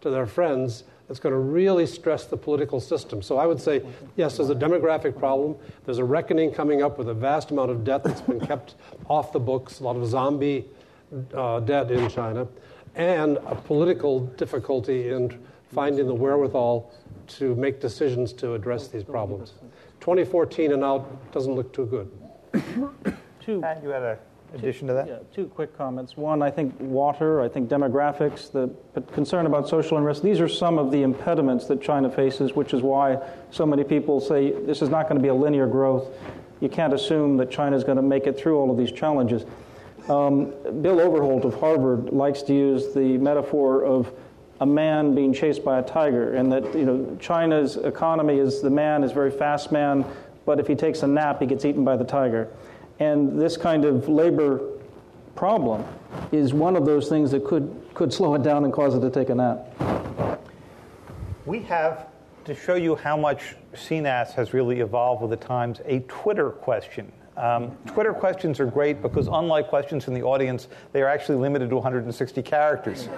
to their friends, it's going to really stress the political system. So I would say, yes, there's a demographic problem. There's a reckoning coming up with a vast amount of debt that's been kept off the books, a lot of zombie debt in China, and a political difficulty in finding the wherewithal to make decisions to address these problems. 2014 and out doesn't look too good. Pat, you had an addition to that? Yeah, two quick comments. One, I think water, I think demographics, the concern about social unrest, these are some of the impediments that China faces, which is why so many people say this is not going to be a linear growth. You can't assume that China is going to make it through all of these challenges. Bill Overholt of Harvard likes to use the metaphor of a man being chased by a tiger, and that China's economy is the man is a very fast man, but if he takes a nap, he gets eaten by the tiger. And this kind of labor problem is one of those things that could slow it down and cause it to take a nap. We have, to show you how much CNAS has really evolved with the times, a Twitter question. Twitter questions are great because, unlike questions from the audience, they are actually limited to 160 characters.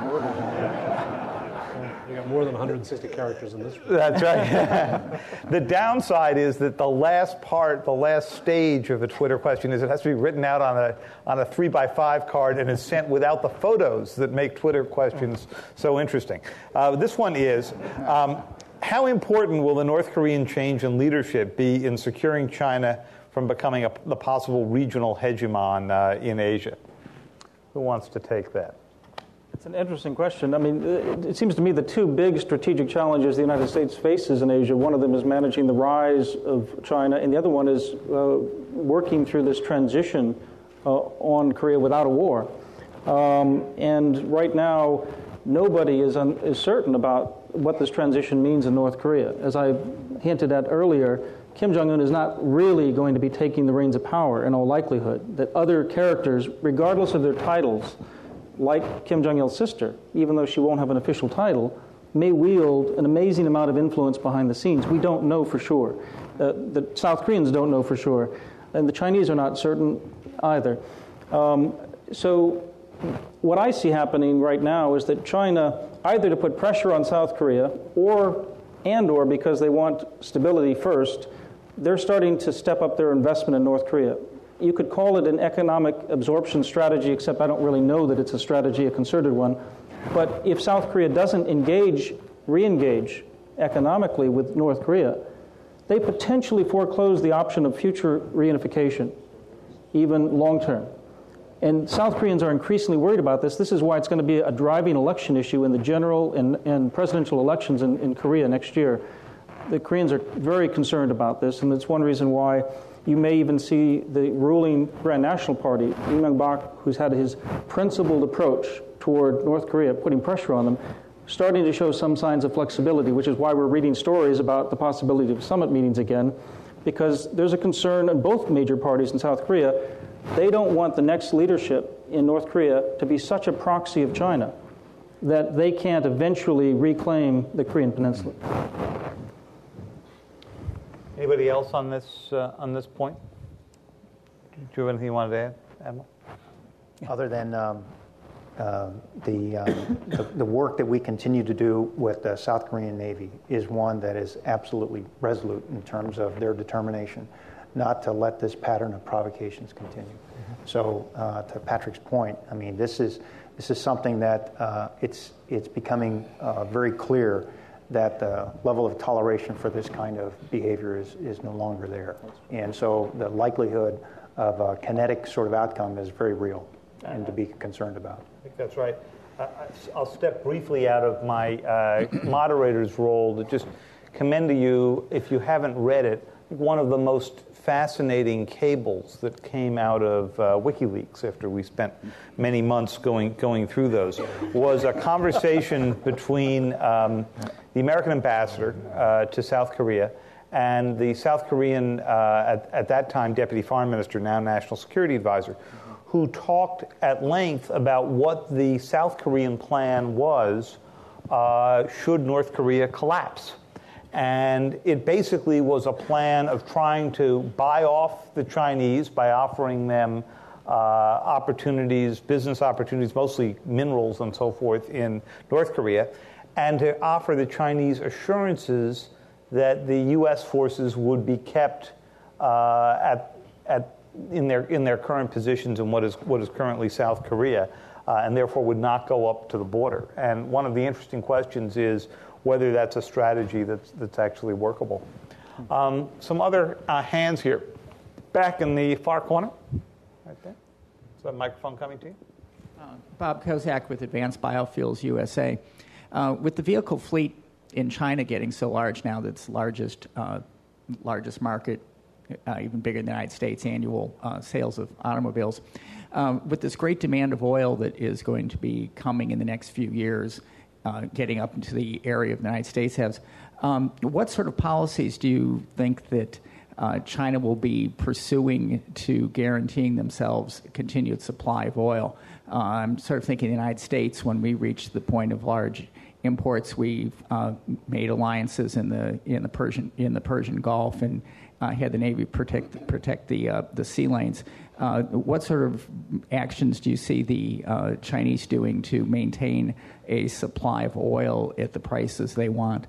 You got more than 160 characters in this. That's right. The downside is that the last stage of a Twitter question is it has to be written out on a 3x5 card and is sent without the photos that make Twitter questions so interesting. This one is, how important will the North Korean change in leadership be in securing China from becoming the possible regional hegemon in Asia? Who wants to take that? It's an interesting question. I mean, it seems to me the two big strategic challenges the United States faces in Asia, one of them is managing the rise of China, and the other one is working through this transition on Korea without a war. And right now, nobody is certain about what this transition means in North Korea. As I hinted at earlier, Kim Jong-un is not really going to be taking the reins of power in all likelihood, that other characters, regardless of their titles, like Kim Jong-il's sister, even though she won't have an official title, may wield an amazing amount of influence behind the scenes. We don't know for sure. The South Koreans don't know for sure, and the Chinese are not certain either. So what I see happening right now is that China, either to put pressure on South Korea or because they want stability first, they're starting to step up their investment in North Korea. You could call it an economic absorption strategy, except I don't really know that it's a strategy, a concerted one. But if South Korea doesn't re-engage economically with North Korea, they potentially foreclose the option of future reunification, even long-term. And South Koreans are increasingly worried about this. This is why it's going to be a driving election issue in the general and presidential elections in Korea next year. The Koreans are very concerned about this, and it's one reason why you may even see the ruling Grand National Party, Lee Myung-bak, who's had his principled approach toward North Korea, putting pressure on them, starting to show some signs of flexibility, which is why we're reading stories about the possibility of summit meetings again, because there's a concern in both major parties in South Korea. They don't want the next leadership in North Korea to be such a proxy of China that they can't eventually reclaim the Korean Peninsula. Anybody else on this point? Do you have anything you wanted to add, Admiral? Other than the work that we continue to do with the South Korean Navy is one that is absolutely resolute in terms of their determination not to let this pattern of provocations continue. Mm-hmm. So to Patrick's point, I mean, this is something that it's becoming very clear that the level of toleration for this kind of behavior is no longer there. And so the likelihood of a kinetic sort of outcome is very real and to be concerned about. I think that's right. I'll step briefly out of my moderator's role to just commend to you, if you haven't read it, one of the most fascinating cables that came out of WikiLeaks after we spent many months going through those was a conversation between the American ambassador to South Korea and the South Korean, at that time, Deputy Foreign Minister, now National Security Advisor, who talked at length about what the South Korean plan was should North Korea collapse. And it basically was a plan of trying to buy off the Chinese by offering them opportunities, business opportunities, mostly minerals and so forth in North Korea, and to offer the Chinese assurances that the U.S. forces would be kept in their current positions in what is currently South Korea, and therefore would not go up to the border. And one of the interesting questions is whether that's a strategy that's actually workable. Some other hands here. Back in the far corner, right there. Is that microphone coming to you? Bob Kozak with Advanced Biofuels USA. With the vehicle fleet in China getting so large now, that's largest market, even bigger than the United States, annual sales of automobiles. With this great demand of oil that is going to be coming in the next few years, getting up into the area of the United States has, what sort of policies do you think that China will be pursuing to guaranteeing themselves continued supply of oil? I'm sort of thinking the United States, when we reach the point of large imports, we've made alliances in the Persian Gulf and had the Navy protect the sea lanes. What sort of actions do you see the Chinese doing to maintain a supply of oil at the prices they want?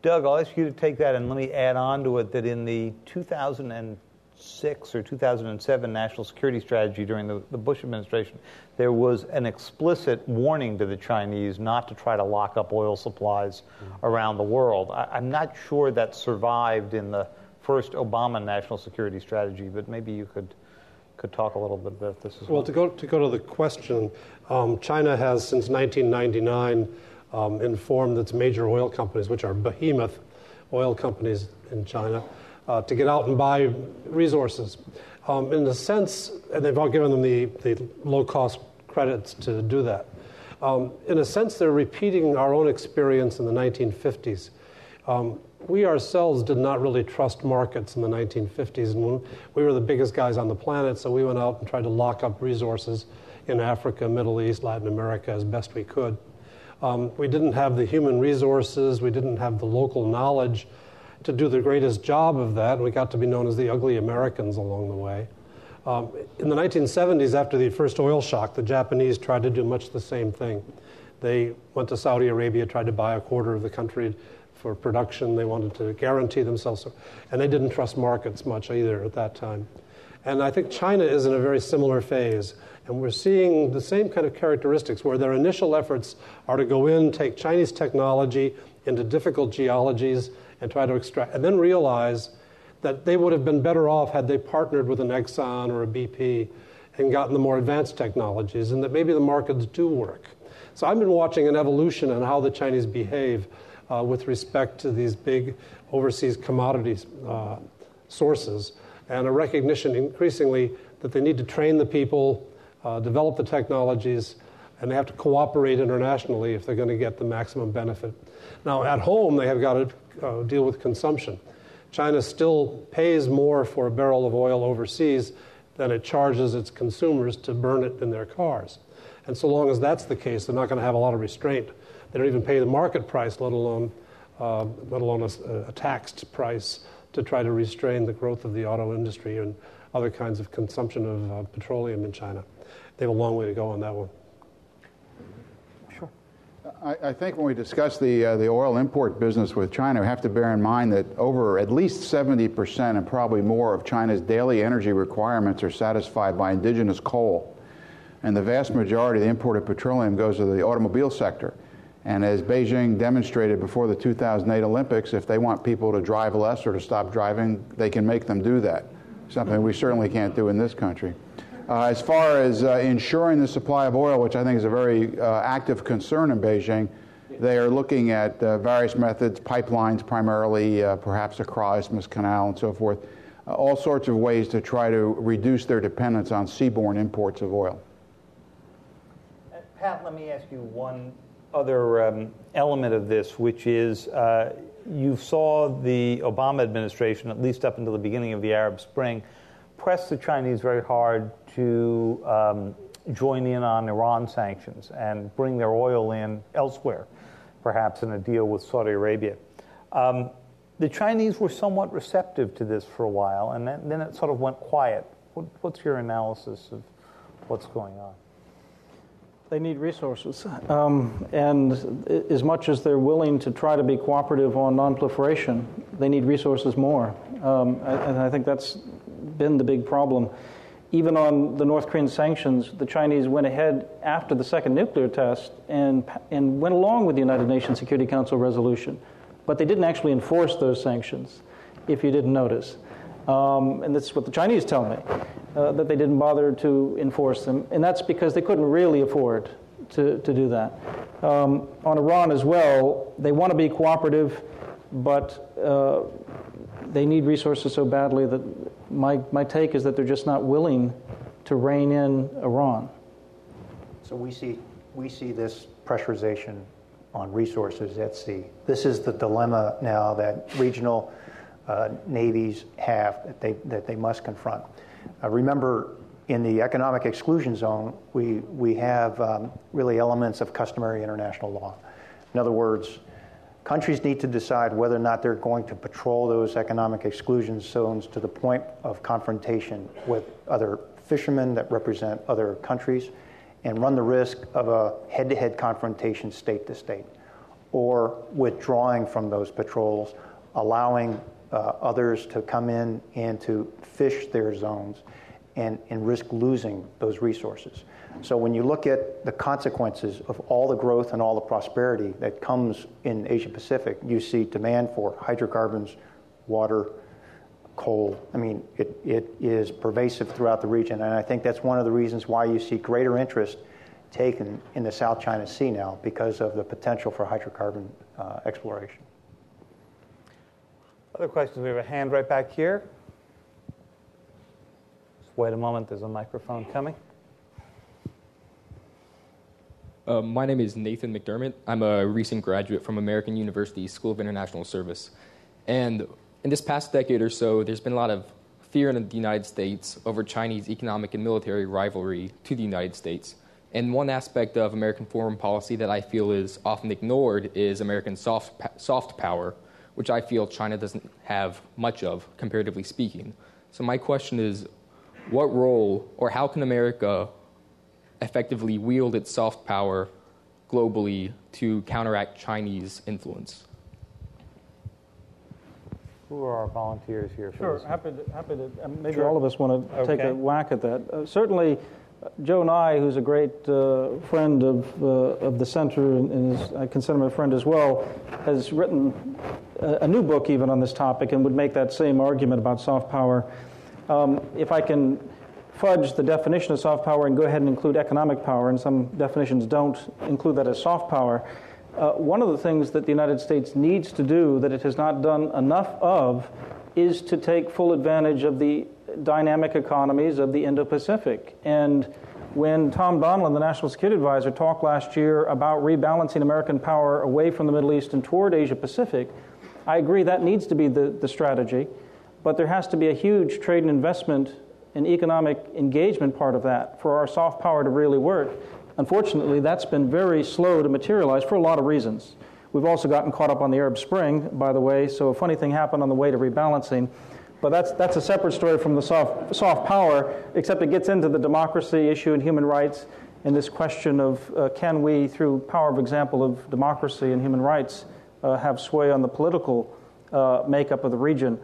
Doug, I'll ask you to take that, and let me add on to it that in the 2006 or 2007 national security strategy during the Bush administration, there was an explicit warning to the Chinese not to try to lock up oil supplies around the world. I'm not sure that survived in the first Obama national security strategy, but maybe you could talk a little bit about this as well. Well, to go to the question, China has since 1999 informed its major oil companies, which are behemoth oil companies in China, to get out and buy resources. In a sense, and they've all given them the low-cost credits to do that. In a sense, they're repeating our own experience in the 1950s. We ourselves did not really trust markets in the 1950s, and we were the biggest guys on the planet, so we went out and tried to lock up resources in Africa, Middle East, Latin America as best we could. We didn't have the human resources, we didn't have the local knowledge to do the greatest job of that, and we got to be known as the ugly Americans along the way. In the 1970s, after the first oil shock, the Japanese tried to do much the same thing. They went to Saudi Arabia, tried to buy a quarter of the country for production. They wanted to guarantee themselves, and they didn't trust markets much either at that time. And I think China is in a very similar phase, and we're seeing the same kind of characteristics where their initial efforts are to go in, take Chinese technology into difficult geologies and try to extract, and then realize that they would have been better off had they partnered with an Exxon or a BP and gotten the more advanced technologies, and that maybe the markets do work. So I've been watching an evolution in how the Chinese behave with respect to these big overseas commodities sources, and a recognition increasingly that they need to train the people, develop the technologies, and they have to cooperate internationally if they're going to get the maximum benefit. Now, at home, they have got to deal with consumption. China still pays more for a barrel of oil overseas than it charges its consumers to burn it in their cars. And so long as that's the case, they're not going to have a lot of restraint. They don't even pay the market price, let alone a taxed price to try to restrain the growth of the auto industry and other kinds of consumption of petroleum in China. They have a long way to go on that one. Sure. I think when we discuss the oil import business with China, we have to bear in mind that over at least 70% and probably more of China's daily energy requirements are satisfied by indigenous coal. And the vast majority of the imported petroleum goes to the automobile sector. And as Beijing demonstrated before the 2008 Olympics, if they want people to drive less or to stop driving, they can make them do that, something we certainly can't do in this country. As far as ensuring the supply of oil, which I think is a very active concern in Beijing, they are looking at various methods, pipelines primarily, perhaps a Isthmus Canal and so forth, all sorts of ways to try to reduce their dependence on seaborne imports of oil. Pat, let me ask you one other element of this, which is you saw the Obama administration, at least up until the beginning of the Arab Spring, press the Chinese very hard to join in on Iran sanctions and bring their oil in elsewhere, perhaps in a deal with Saudi Arabia. The Chinese were somewhat receptive to this for a while, and then it sort of went quiet. What's your analysis of what's going on? They need resources. And as much as they're willing to try to be cooperative on nonproliferation, they need resources more. And I think that's been the big problem. Even on the North Korean sanctions, the Chinese went ahead after the second nuclear test and went along with the United Nations Security Council resolution. But they didn't actually enforce those sanctions, if you didn't notice. And that's what the Chinese tell me, that they didn't bother to enforce them. And that's because they couldn't really afford to do that. On Iran as well, they want to be cooperative, but they need resources so badly that my take is that they're just not willing to rein in Iran. So we see this pressurization on resources at sea. This is the dilemma now that regional navies have that they must confront. Remember, in the economic exclusion zone, we have really elements of customary international law. In other words, countries need to decide whether or not they're going to patrol those economic exclusion zones to the point of confrontation with other fishermen that represent other countries and run the risk of a head-to-head confrontation state to state, or withdrawing from those patrols, allowing others to come in and to fish their zones and risk losing those resources. So when you look at the consequences of all the growth and all the prosperity that comes in Asia Pacific, you see demand for hydrocarbons, water, coal. I mean, it is pervasive throughout the region, and I think that's one of the reasons why you see greater interest taken in the South China Sea now, because of the potential for hydrocarbon exploration. Other questions? We have a hand right back here. Just wait a moment. There's a microphone coming. My name is Nathan McDermott. I'm a recent graduate from American University School of International Service. And in this past decade or so, there's been a lot of fear in the United States over Chinese economic and military rivalry to the United States. And one aspect of American foreign policy that I feel is often ignored is American soft power, which I feel China doesn't have much of, comparatively speaking. So my question is, what role or how can America effectively wield its soft power globally to counteract Chinese influence? Who are our volunteers here? Sure, happy to maybe all of us want to take a whack at that. Certainly, Joe Nye, who's a great friend of the center and I consider him a friend as well, has written a new book even on this topic and would make that same argument about soft power. If I can fudge the definition of soft power and go ahead and include economic power, and some definitions don't include that as soft power, one of the things that the United States needs to do that it has not done enough of is to take full advantage of the dynamic economies of the Indo-Pacific. And when Tom Donilon, the National Security Advisor, talked last year about rebalancing American power away from the Middle East and toward Asia-Pacific, I agree that needs to be the strategy, but there has to be a huge trade and investment and economic engagement part of that for our soft power to really work. Unfortunately, that's been very slow to materialize for a lot of reasons. We've also gotten caught up on the Arab Spring, by the way, so a funny thing happened on the way to rebalancing. But that's a separate story from the soft power, except it gets into the democracy issue and human rights and this question of can we, through power of example of democracy and human rights, have sway on the political makeup of the region.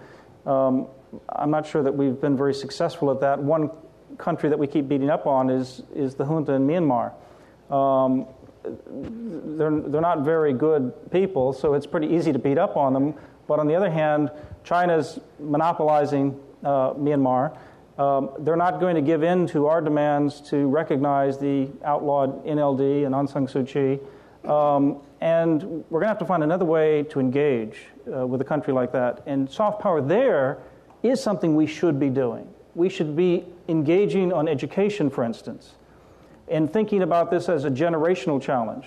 I'm not sure that we've been very successful at that. One country that we keep beating up on is the junta in Myanmar. They're not very good people, so it's pretty easy to beat up on them. But on the other hand, China's monopolizing Myanmar. They're not going to give in to our demands to recognize the outlawed NLD and Aung San Suu Kyi. And we're going to have to find another way to engage with a country like that. And soft power there is something we should be doing. We should be engaging on education, for instance, and thinking about this as a generational challenge.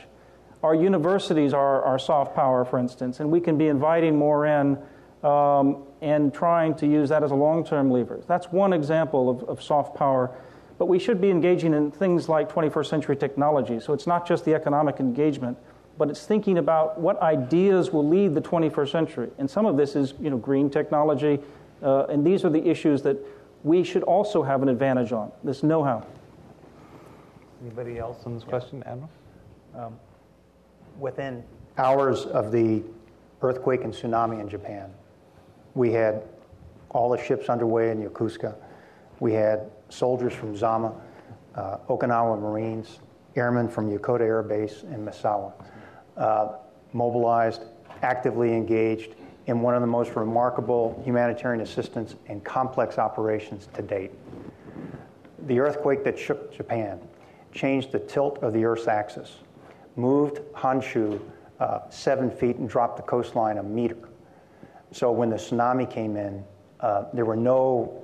Our universities are our soft power, for instance, and we can be inviting more in and trying to use that as a long-term lever. That's one example of soft power. But we should be engaging in things like 21st century technology. So it's not just the economic engagement. but it's thinking about what ideas will lead the 21st century. And some of this is, green technology, and these are the issues that we should also have an advantage on, this know-how. Anybody else on this question, Admiral? Within hours of the earthquake and tsunami in Japan, we had all the ships underway in Yokosuka. We had soldiers from Zama, Okinawa Marines, airmen from Yokota Air Base in Misawa, mobilized, actively engaged in one of the most remarkable humanitarian assistance and complex operations to date. The earthquake that shook Japan changed the tilt of the Earth's axis, moved Honshu 7 feet and dropped the coastline a meter. So when the tsunami came in, there were no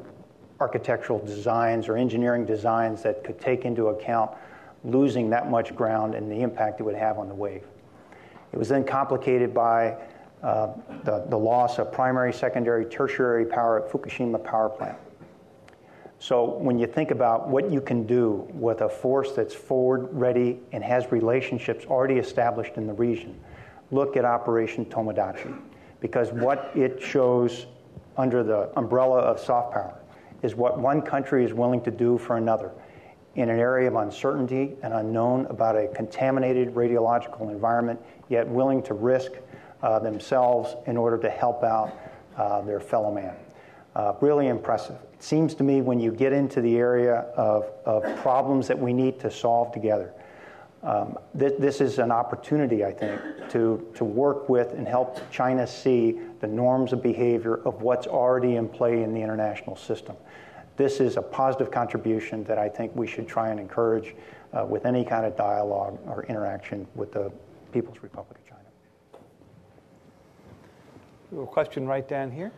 architectural designs or engineering designs that could take into account losing that much ground and the impact it would have on the wave. It was then complicated by the loss of primary, secondary, tertiary power at Fukushima power plant. So when you think about what you can do with a force that's forward, ready, and has relationships already established in the region, look at Operation Tomodachi, because what it shows under the umbrella of soft power is what one country is willing to do for another in an area of uncertainty and unknown about a contaminated radiological environment, yet willing to risk themselves in order to help out their fellow man. Really impressive. It seems to me when you get into the area of problems that we need to solve together, this is an opportunity, I think, to work with and help China see the norms of behavior of what's already in play in the international system. This is a positive contribution that I think we should try and encourage with any kind of dialogue or interaction with the People's Republic of China. We have a question right down here.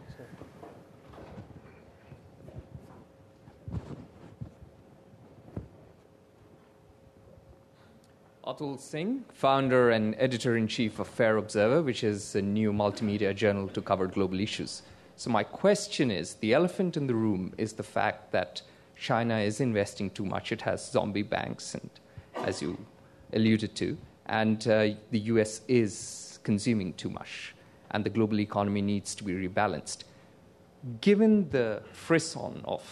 Atul Singh, founder and editor-in-chief of Fair Observer, which is a new multimedia journal to cover global issues. So my question is, the elephant in the room is the fact that China is investing too much. It has zombie banks, and as you alluded to, and the US is consuming too much, and the global economy needs to be rebalanced. Given the frisson of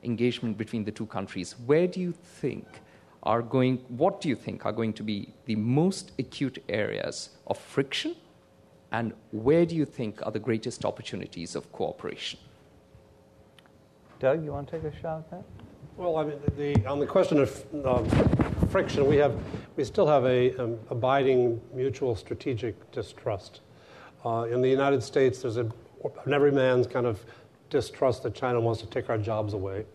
engagement between the two countries, what do you think are going to be the most acute areas of friction, and where do you think are the greatest opportunities of cooperation? Doug, you want to take a shot at that? Well, I mean, on the question of friction, we still have a abiding mutual strategic distrust. In the United States, there's an everyman's kind of distrust that China wants to take our jobs away.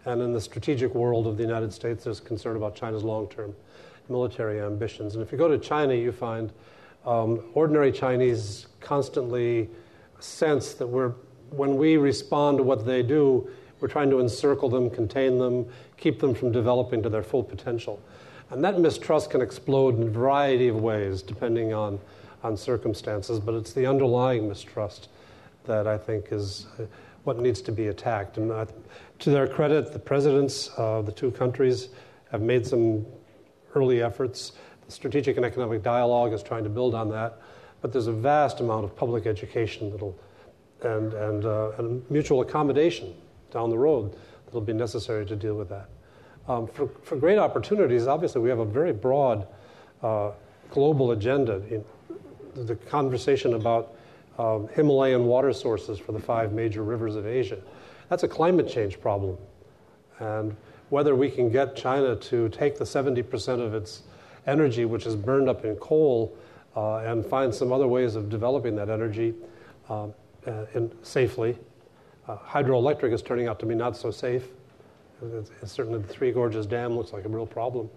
And in the strategic world of the United States, there's concern about China's long-term military ambitions. And if you go to China, you find ordinary Chinese constantly sense that when we respond to what they do, we're trying to encircle them, contain them, keep them from developing to their full potential. And that mistrust can explode in a variety of ways, depending on circumstances, but it's the underlying mistrust that I think is what needs to be attacked. And to their credit, the presidents of the two countries have made some early efforts. The strategic and economic dialogue is trying to build on that, but there's a vast amount of public education and mutual accommodation down the road that'll be necessary to deal with that. For great opportunities, obviously, we have a very broad global agenda. The conversation about Himalayan water sources for the 5 major rivers of Asia, that's a climate change problem. And whether we can get China to take the 70% of its energy, which is burned up in coal, and find some other ways of developing that energy safely. Hydroelectric is turning out to be not so safe. It's certainly the Three Gorges Dam looks like a real problem.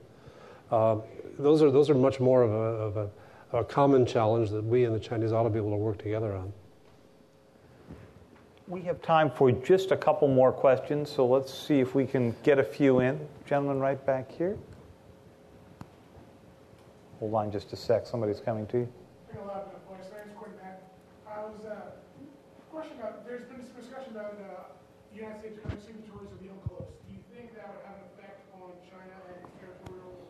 Those are much more of a common challenge that we and the Chinese ought to be able to work together on. We have time for just a couple more questions, so let's see if we can get a few in. Gentleman right back here. Hold on just a sec. Somebody's coming to you. There's been some discussion about the United States becoming signatories of the UNCLOS. Do you think that would have an effect on China and territorial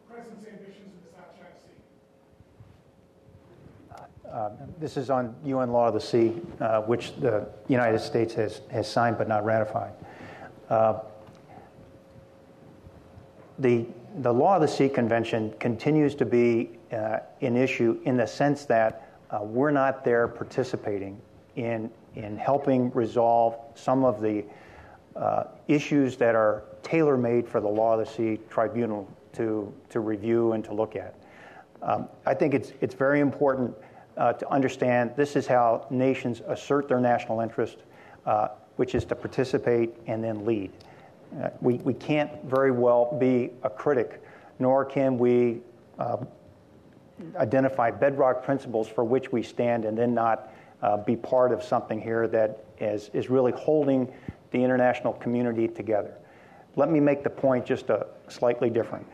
presence ambitions in the South This is on UN Law of the Sea, which the United States has signed but not ratified. The Law of the Sea Convention continues to be an issue in the sense that we're not there participating in helping resolve some of the issues that are tailor-made for the Law of the Sea Tribunal to review and to look at. I think it's very important to understand this is how nations assert their national interest, which is to participate and then lead. We can't very well be a critic, nor can we identify bedrock principles for which we stand and then not be part of something here that is really holding the international community together. Let me make the point just slightly different.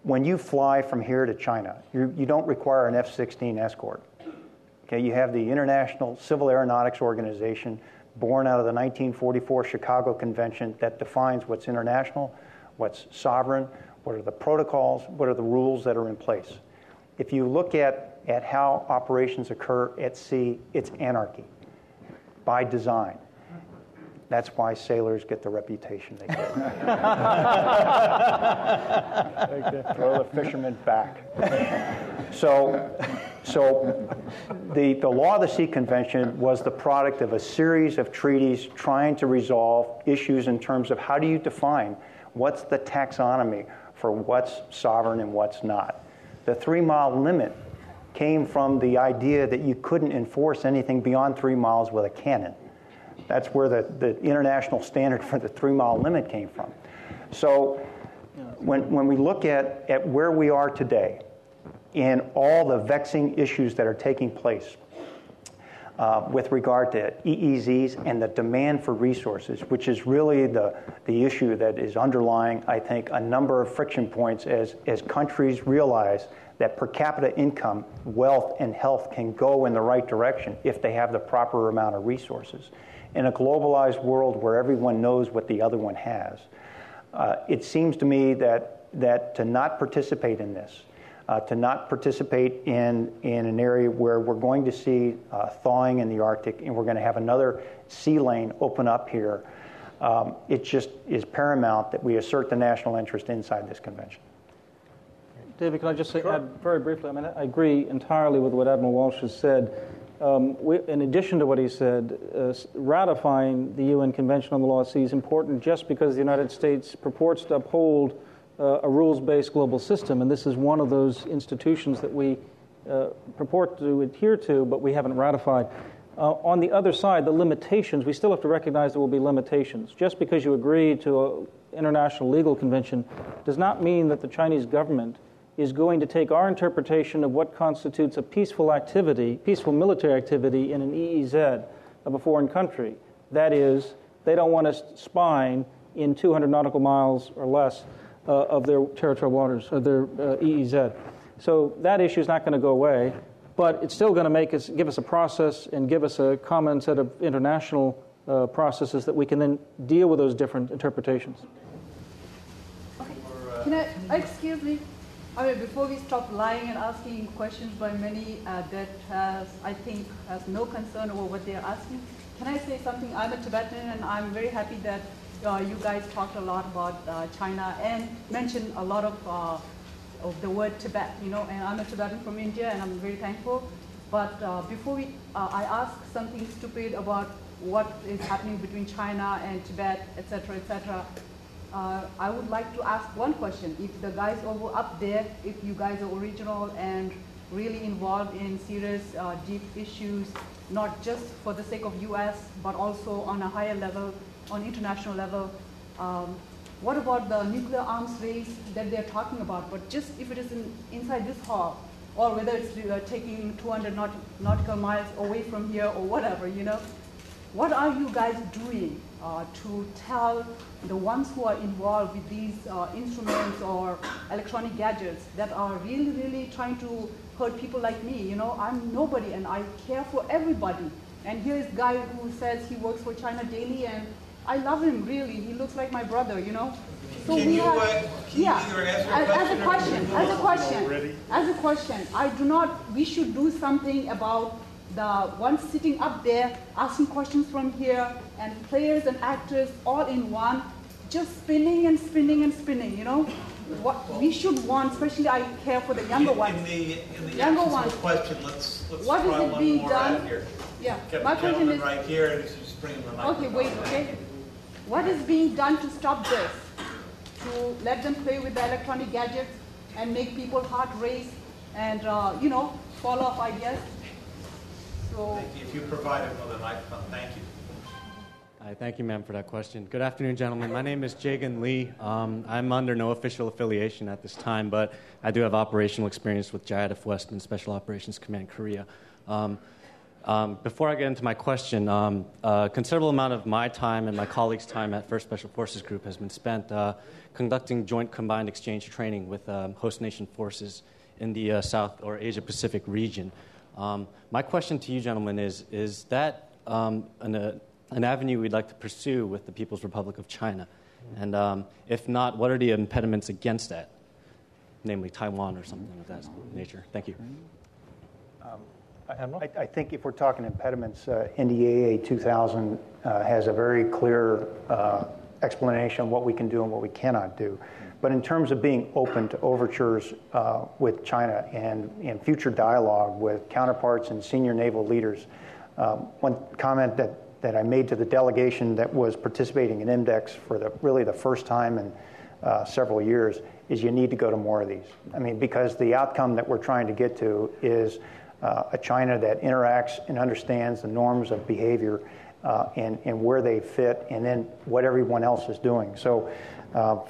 When you fly from here to China, you don't require an F-16 escort. Okay, you have the International Civil Aeronautics Organization, born out of the 1944 Chicago Convention, that defines what's international, what's sovereign, what are the protocols, what are the rules that are in place. If you look at how operations occur at sea, it's anarchy by design. That's why sailors get the reputation they get. Throw the fishermen back. So the Law of the Sea Convention was the product of a series of treaties trying to resolve issues in terms of how do you define what's the taxonomy for what's sovereign and what's not. The 3-mile limit came from the idea that you couldn't enforce anything beyond 3 miles with a cannon. That's where the international standard for the 3-mile limit came from. So when we look at where we are today and all the vexing issues that are taking place with regard to EEZs and the demand for resources, which is really the issue that is underlying, I think, a number of friction points as countries realize that per capita income, wealth, and health can go in the right direction if they have the proper amount of resources. In a globalized world where everyone knows what the other one has, it seems to me that to not participate in this, to not participate in an area where we're going to see thawing in the Arctic and we're going to have another sea lane open up here, it just is paramount that we assert the national interest inside this convention. David, can I just say, add very briefly? I mean, I agree entirely with what Admiral Walsh has said. In addition to what he said, ratifying the UN Convention on the Law of the Sea is important just because the United States purports to uphold a rules-based global system, and this is one of those institutions that we purport to adhere to, but we haven't ratified. On the other side, the limitations, we still have to recognize there will be limitations. Just because you agree to an international legal convention does not mean that the Chinese government is going to take our interpretation of what constitutes a peaceful activity, peaceful military activity in an EEZ of a foreign country. That is, they don't want us spying in 200 nautical miles or less of their territorial waters, of their EEZ. So that issue is not going to go away, but it's still going to give us a process and give us a common set of international processes that we can then deal with those different interpretations. Okay. Can I, excuse me? I mean, before we stop lying and asking questions by many that I think has no concern over what they are asking, can I say something? I'm a Tibetan, and I'm very happy that you guys talked a lot about China and mentioned a lot of the word Tibet, and I'm a Tibetan from India, and I'm very thankful. But before I ask something stupid about what is happening between China and Tibet, etc., etc., I would like to ask one question. If the guys over up there, if you guys are original and really involved in serious, deep issues, not just for the sake of US, but also on a higher level, on international level, what about the nuclear arms race that they're talking about? But just if it is inside this hall, or whether it's taking 200 nautical miles away from here or whatever, what are you guys doing to tell the ones who are involved with these instruments or electronic gadgets that are really, really trying to hurt people like me? I'm nobody and I care for everybody. And here is a guy who says he works for China daily, and I love him, really. He looks like my brother, So Can we you, have, can yeah, you either answer as a question, we should do something about the ones sitting up there asking questions from here and players and actors all in one, just spinning and spinning and spinning, you know? What we should want, especially I care for the younger ones. In the younger absence ones. of a question, let's What try is it one being more done? out here. Yeah, Got my the question gentleman is. right here, and just bring him the microphone. Okay, wait, okay. What is being done to stop this? To let them play with the electronic gadgets and make people heart race and, fall off ideas? So. Thank you. If you provide him with a microphone, thank you. Hi, thank you, ma'am, for that question. Good afternoon, gentlemen. My name is Jagan Lee. I'm under no official affiliation at this time, but I do have operational experience with JIADF West and Special Operations Command Korea. Before I get into my question, a considerable amount of my time and my colleagues' time at 1st Special Forces Group has been spent conducting joint combined exchange training with host nation forces in the South or Asia Pacific region. My question to you, gentlemen, is that an avenue we'd like to pursue with the People's Republic of China? And if not, what are the impediments against that, namely Taiwan or something of that nature? Thank you. I think if we're talking impediments, NDAA 2000 has a very clear explanation of what we can do and what we cannot do. But in terms of being open to overtures with China and future dialogue with counterparts and senior naval leaders, one comment that I made to the delegation that was participating in IMDEX for really the first time in several years is you need to go to more of these. I mean, because the outcome that we're trying to get to is a China that interacts and understands the norms of behavior and where they fit, and then what everyone else is doing. So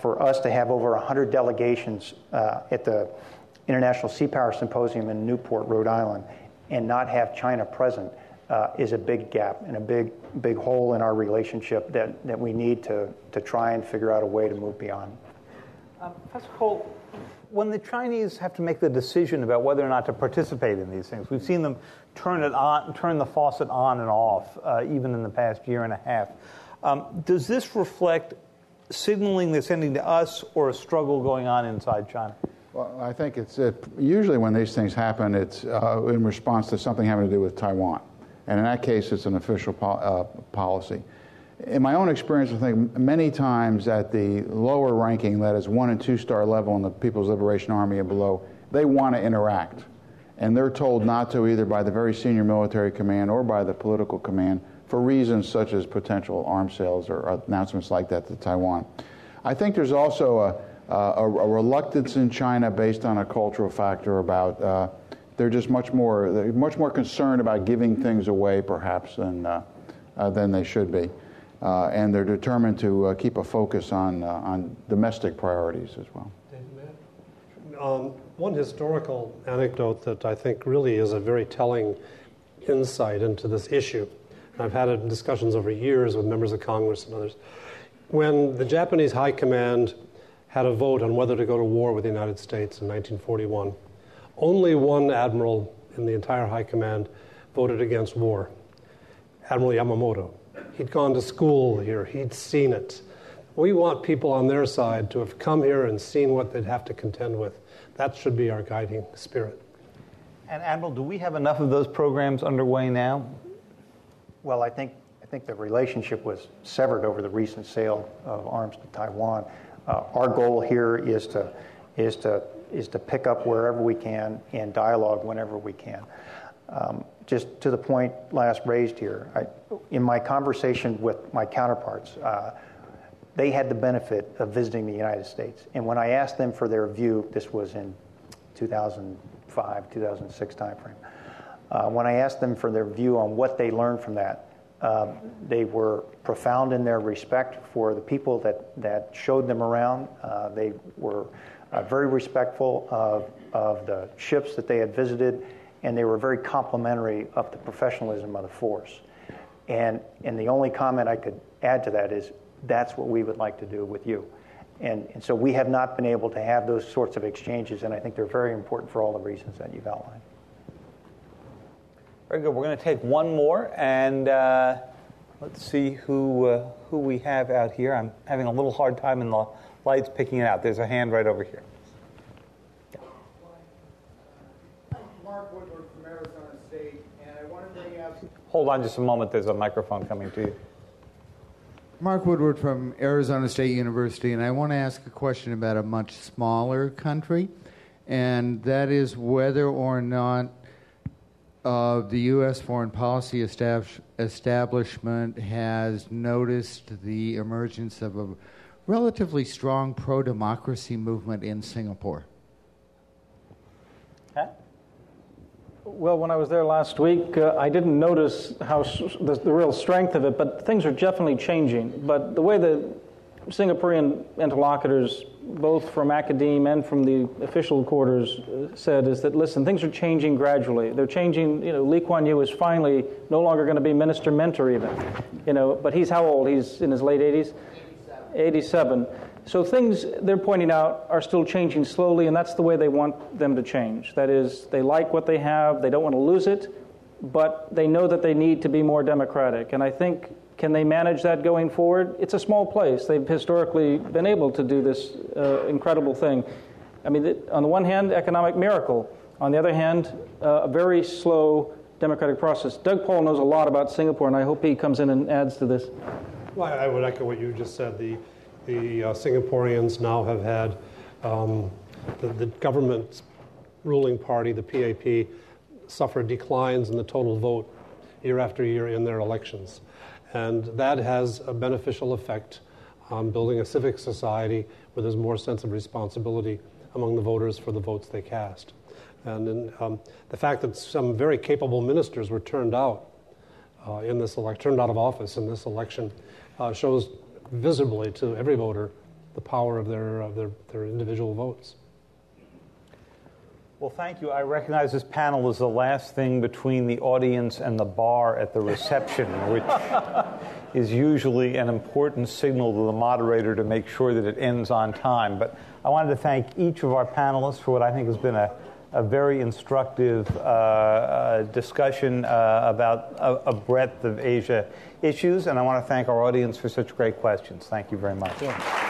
for us to have over 100 delegations at the International Sea Power Symposium in Newport, Rhode Island, and not have China present is a big gap and a big hole in our relationship that we need to try and figure out a way to move beyond. Professor Cole, when the Chinese have to make the decision about whether or not to participate in these things, we've seen them turn the faucet on and off, even in the past year and a half. Does this reflect signaling they're sending to us or a struggle going on inside China? Well, I think it's usually when these things happen, it's in response to something having to do with Taiwan. And in that case, it's an official policy. In my own experience, I think many times at the lower ranking, that is 1- and 2-star level in the People's Liberation Army and below, they want to interact. And they're told not to either by the very senior military command or by the political command for reasons such as potential arms sales or announcements like that to Taiwan. I think there's also a reluctance in China based on a cultural factor about they're just much more concerned about giving things away perhaps than they should be. And they're determined to keep a focus on domestic priorities as well. One historical anecdote that I think really is a very telling insight into this issue, and I've had discussions over years with members of Congress and others, when the Japanese High Command had a vote on whether to go to war with the United States in 1941, only one admiral in the entire High Command voted against war, Admiral Yamamoto. He'd gone to school here. He'd seen it. We want people on their side to have come here and seen what they'd have to contend with. That should be our guiding spirit. And Admiral, do we have enough of those programs underway now? Well, I think the relationship was severed over the recent sale of arms to Taiwan. Our goal here is to pick up wherever we can and dialogue whenever we can. Just to the point last raised here, in my conversation with my counterparts, they had the benefit of visiting the United States. And when I asked them for their view, this was in 2005, 2006 timeframe, when I asked them for their view on what they learned from that, they were profound in their respect for the people that showed them around. They were very respectful of the ships that they had visited, and they were very complimentary of the professionalism of the force. And the only comment I could add to that is that's what we would like to do with you. And so we have not been able to have those sorts of exchanges, and I think they're very important for all the reasons that you've outlined. Very good. We're going to take one more, and let's see who we have out here. I'm having a little hard time in the light's picking it out. There's a hand right over here. Mark Woodward from Arizona State, and I want to bring up... Hold on just a moment. There's a microphone coming to you. Mark Woodward from Arizona State University, and I want to ask a question about a much smaller country, and that is whether or not the U.S. foreign policy establishment has noticed the emergence of a relatively strong pro-democracy movement in Singapore. Well, when I was there last week, I didn't notice how the real strength of it, but things are definitely changing. But the way the Singaporean interlocutors, both from academia and from the official quarters, said is that, listen, things are changing gradually. They're changing. Lee Kuan Yew is finally no longer going to be minister mentor even. But he's how old? He's in his late 80s? 87. So things they're pointing out are still changing slowly, and that's the way they want them to change. That is, they like what they have, they don't want to lose it, but they know that they need to be more democratic. And I think, can they manage that going forward? It's a small place. They've historically been able to do this incredible thing. I mean, on the one hand, economic miracle. On the other hand, a very slow democratic process. Doug Paal knows a lot about Singapore, and I hope he comes in and adds to this. Well, I would echo what you just said. The Singaporeans now have had the government's ruling party, the PAP, suffer declines in the total vote year after year in their elections. And that has a beneficial effect on building a civic society where there's more sense of responsibility among the voters for the votes they cast. And the fact that some very capable ministers were turned out turned out of office in this election shows visibly to every voter the power of their individual votes. Well, thank you. I recognize this panel is the last thing between the audience and the bar at the reception, which is usually an important signal to the moderator to make sure that it ends on time. But I wanted to thank each of our panelists for what I think has been a very instructive discussion about a breadth of Asia issues, and I want to thank our audience for such great questions. Thank you very much. Yeah.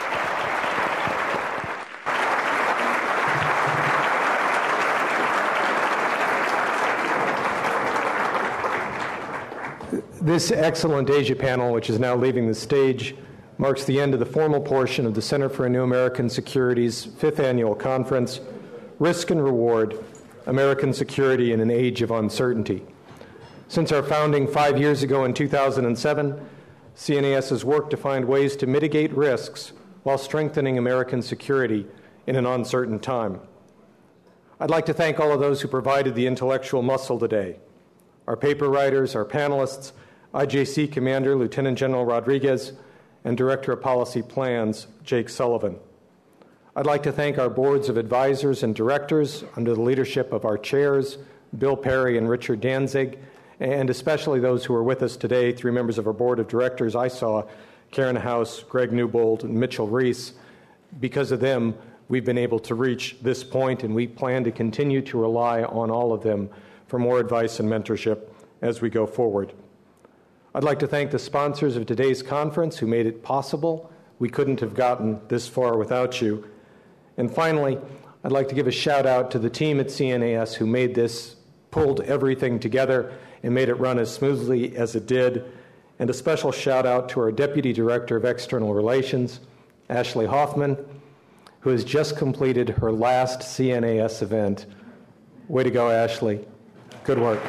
This excellent Asia panel, which is now leaving the stage, marks the end of the formal portion of the Center for a New American Security's 5th Annual Conference, Risk and Reward, American Security in an Age of Uncertainty. Since our founding 5 years ago in 2007, CNAS has worked to find ways to mitigate risks while strengthening American security in an uncertain time. I'd like to thank all of those who provided the intellectual muscle today, our paper writers, our panelists, IJC Commander Lieutenant General Rodriguez, and Director of Policy Plans, Jake Sullivan. I'd like to thank our boards of advisors and directors under the leadership of our chairs, Bill Perry and Richard Danzig, and especially those who are with us today, 3 members of our board of directors I saw, Karen House, Greg Newbold, and Mitchell Reese. Because of them, we've been able to reach this point, and we plan to continue to rely on all of them for more advice and mentorship as we go forward. I'd like to thank the sponsors of today's conference who made it possible. We couldn't have gotten this far without you. And finally, I'd like to give a shout out to the team at CNAS who pulled everything together and made it run as smoothly as it did. And a special shout out to our Deputy Director of External Relations, Ashley Hoffman, who has just completed her last CNAS event. Way to go, Ashley. Good work.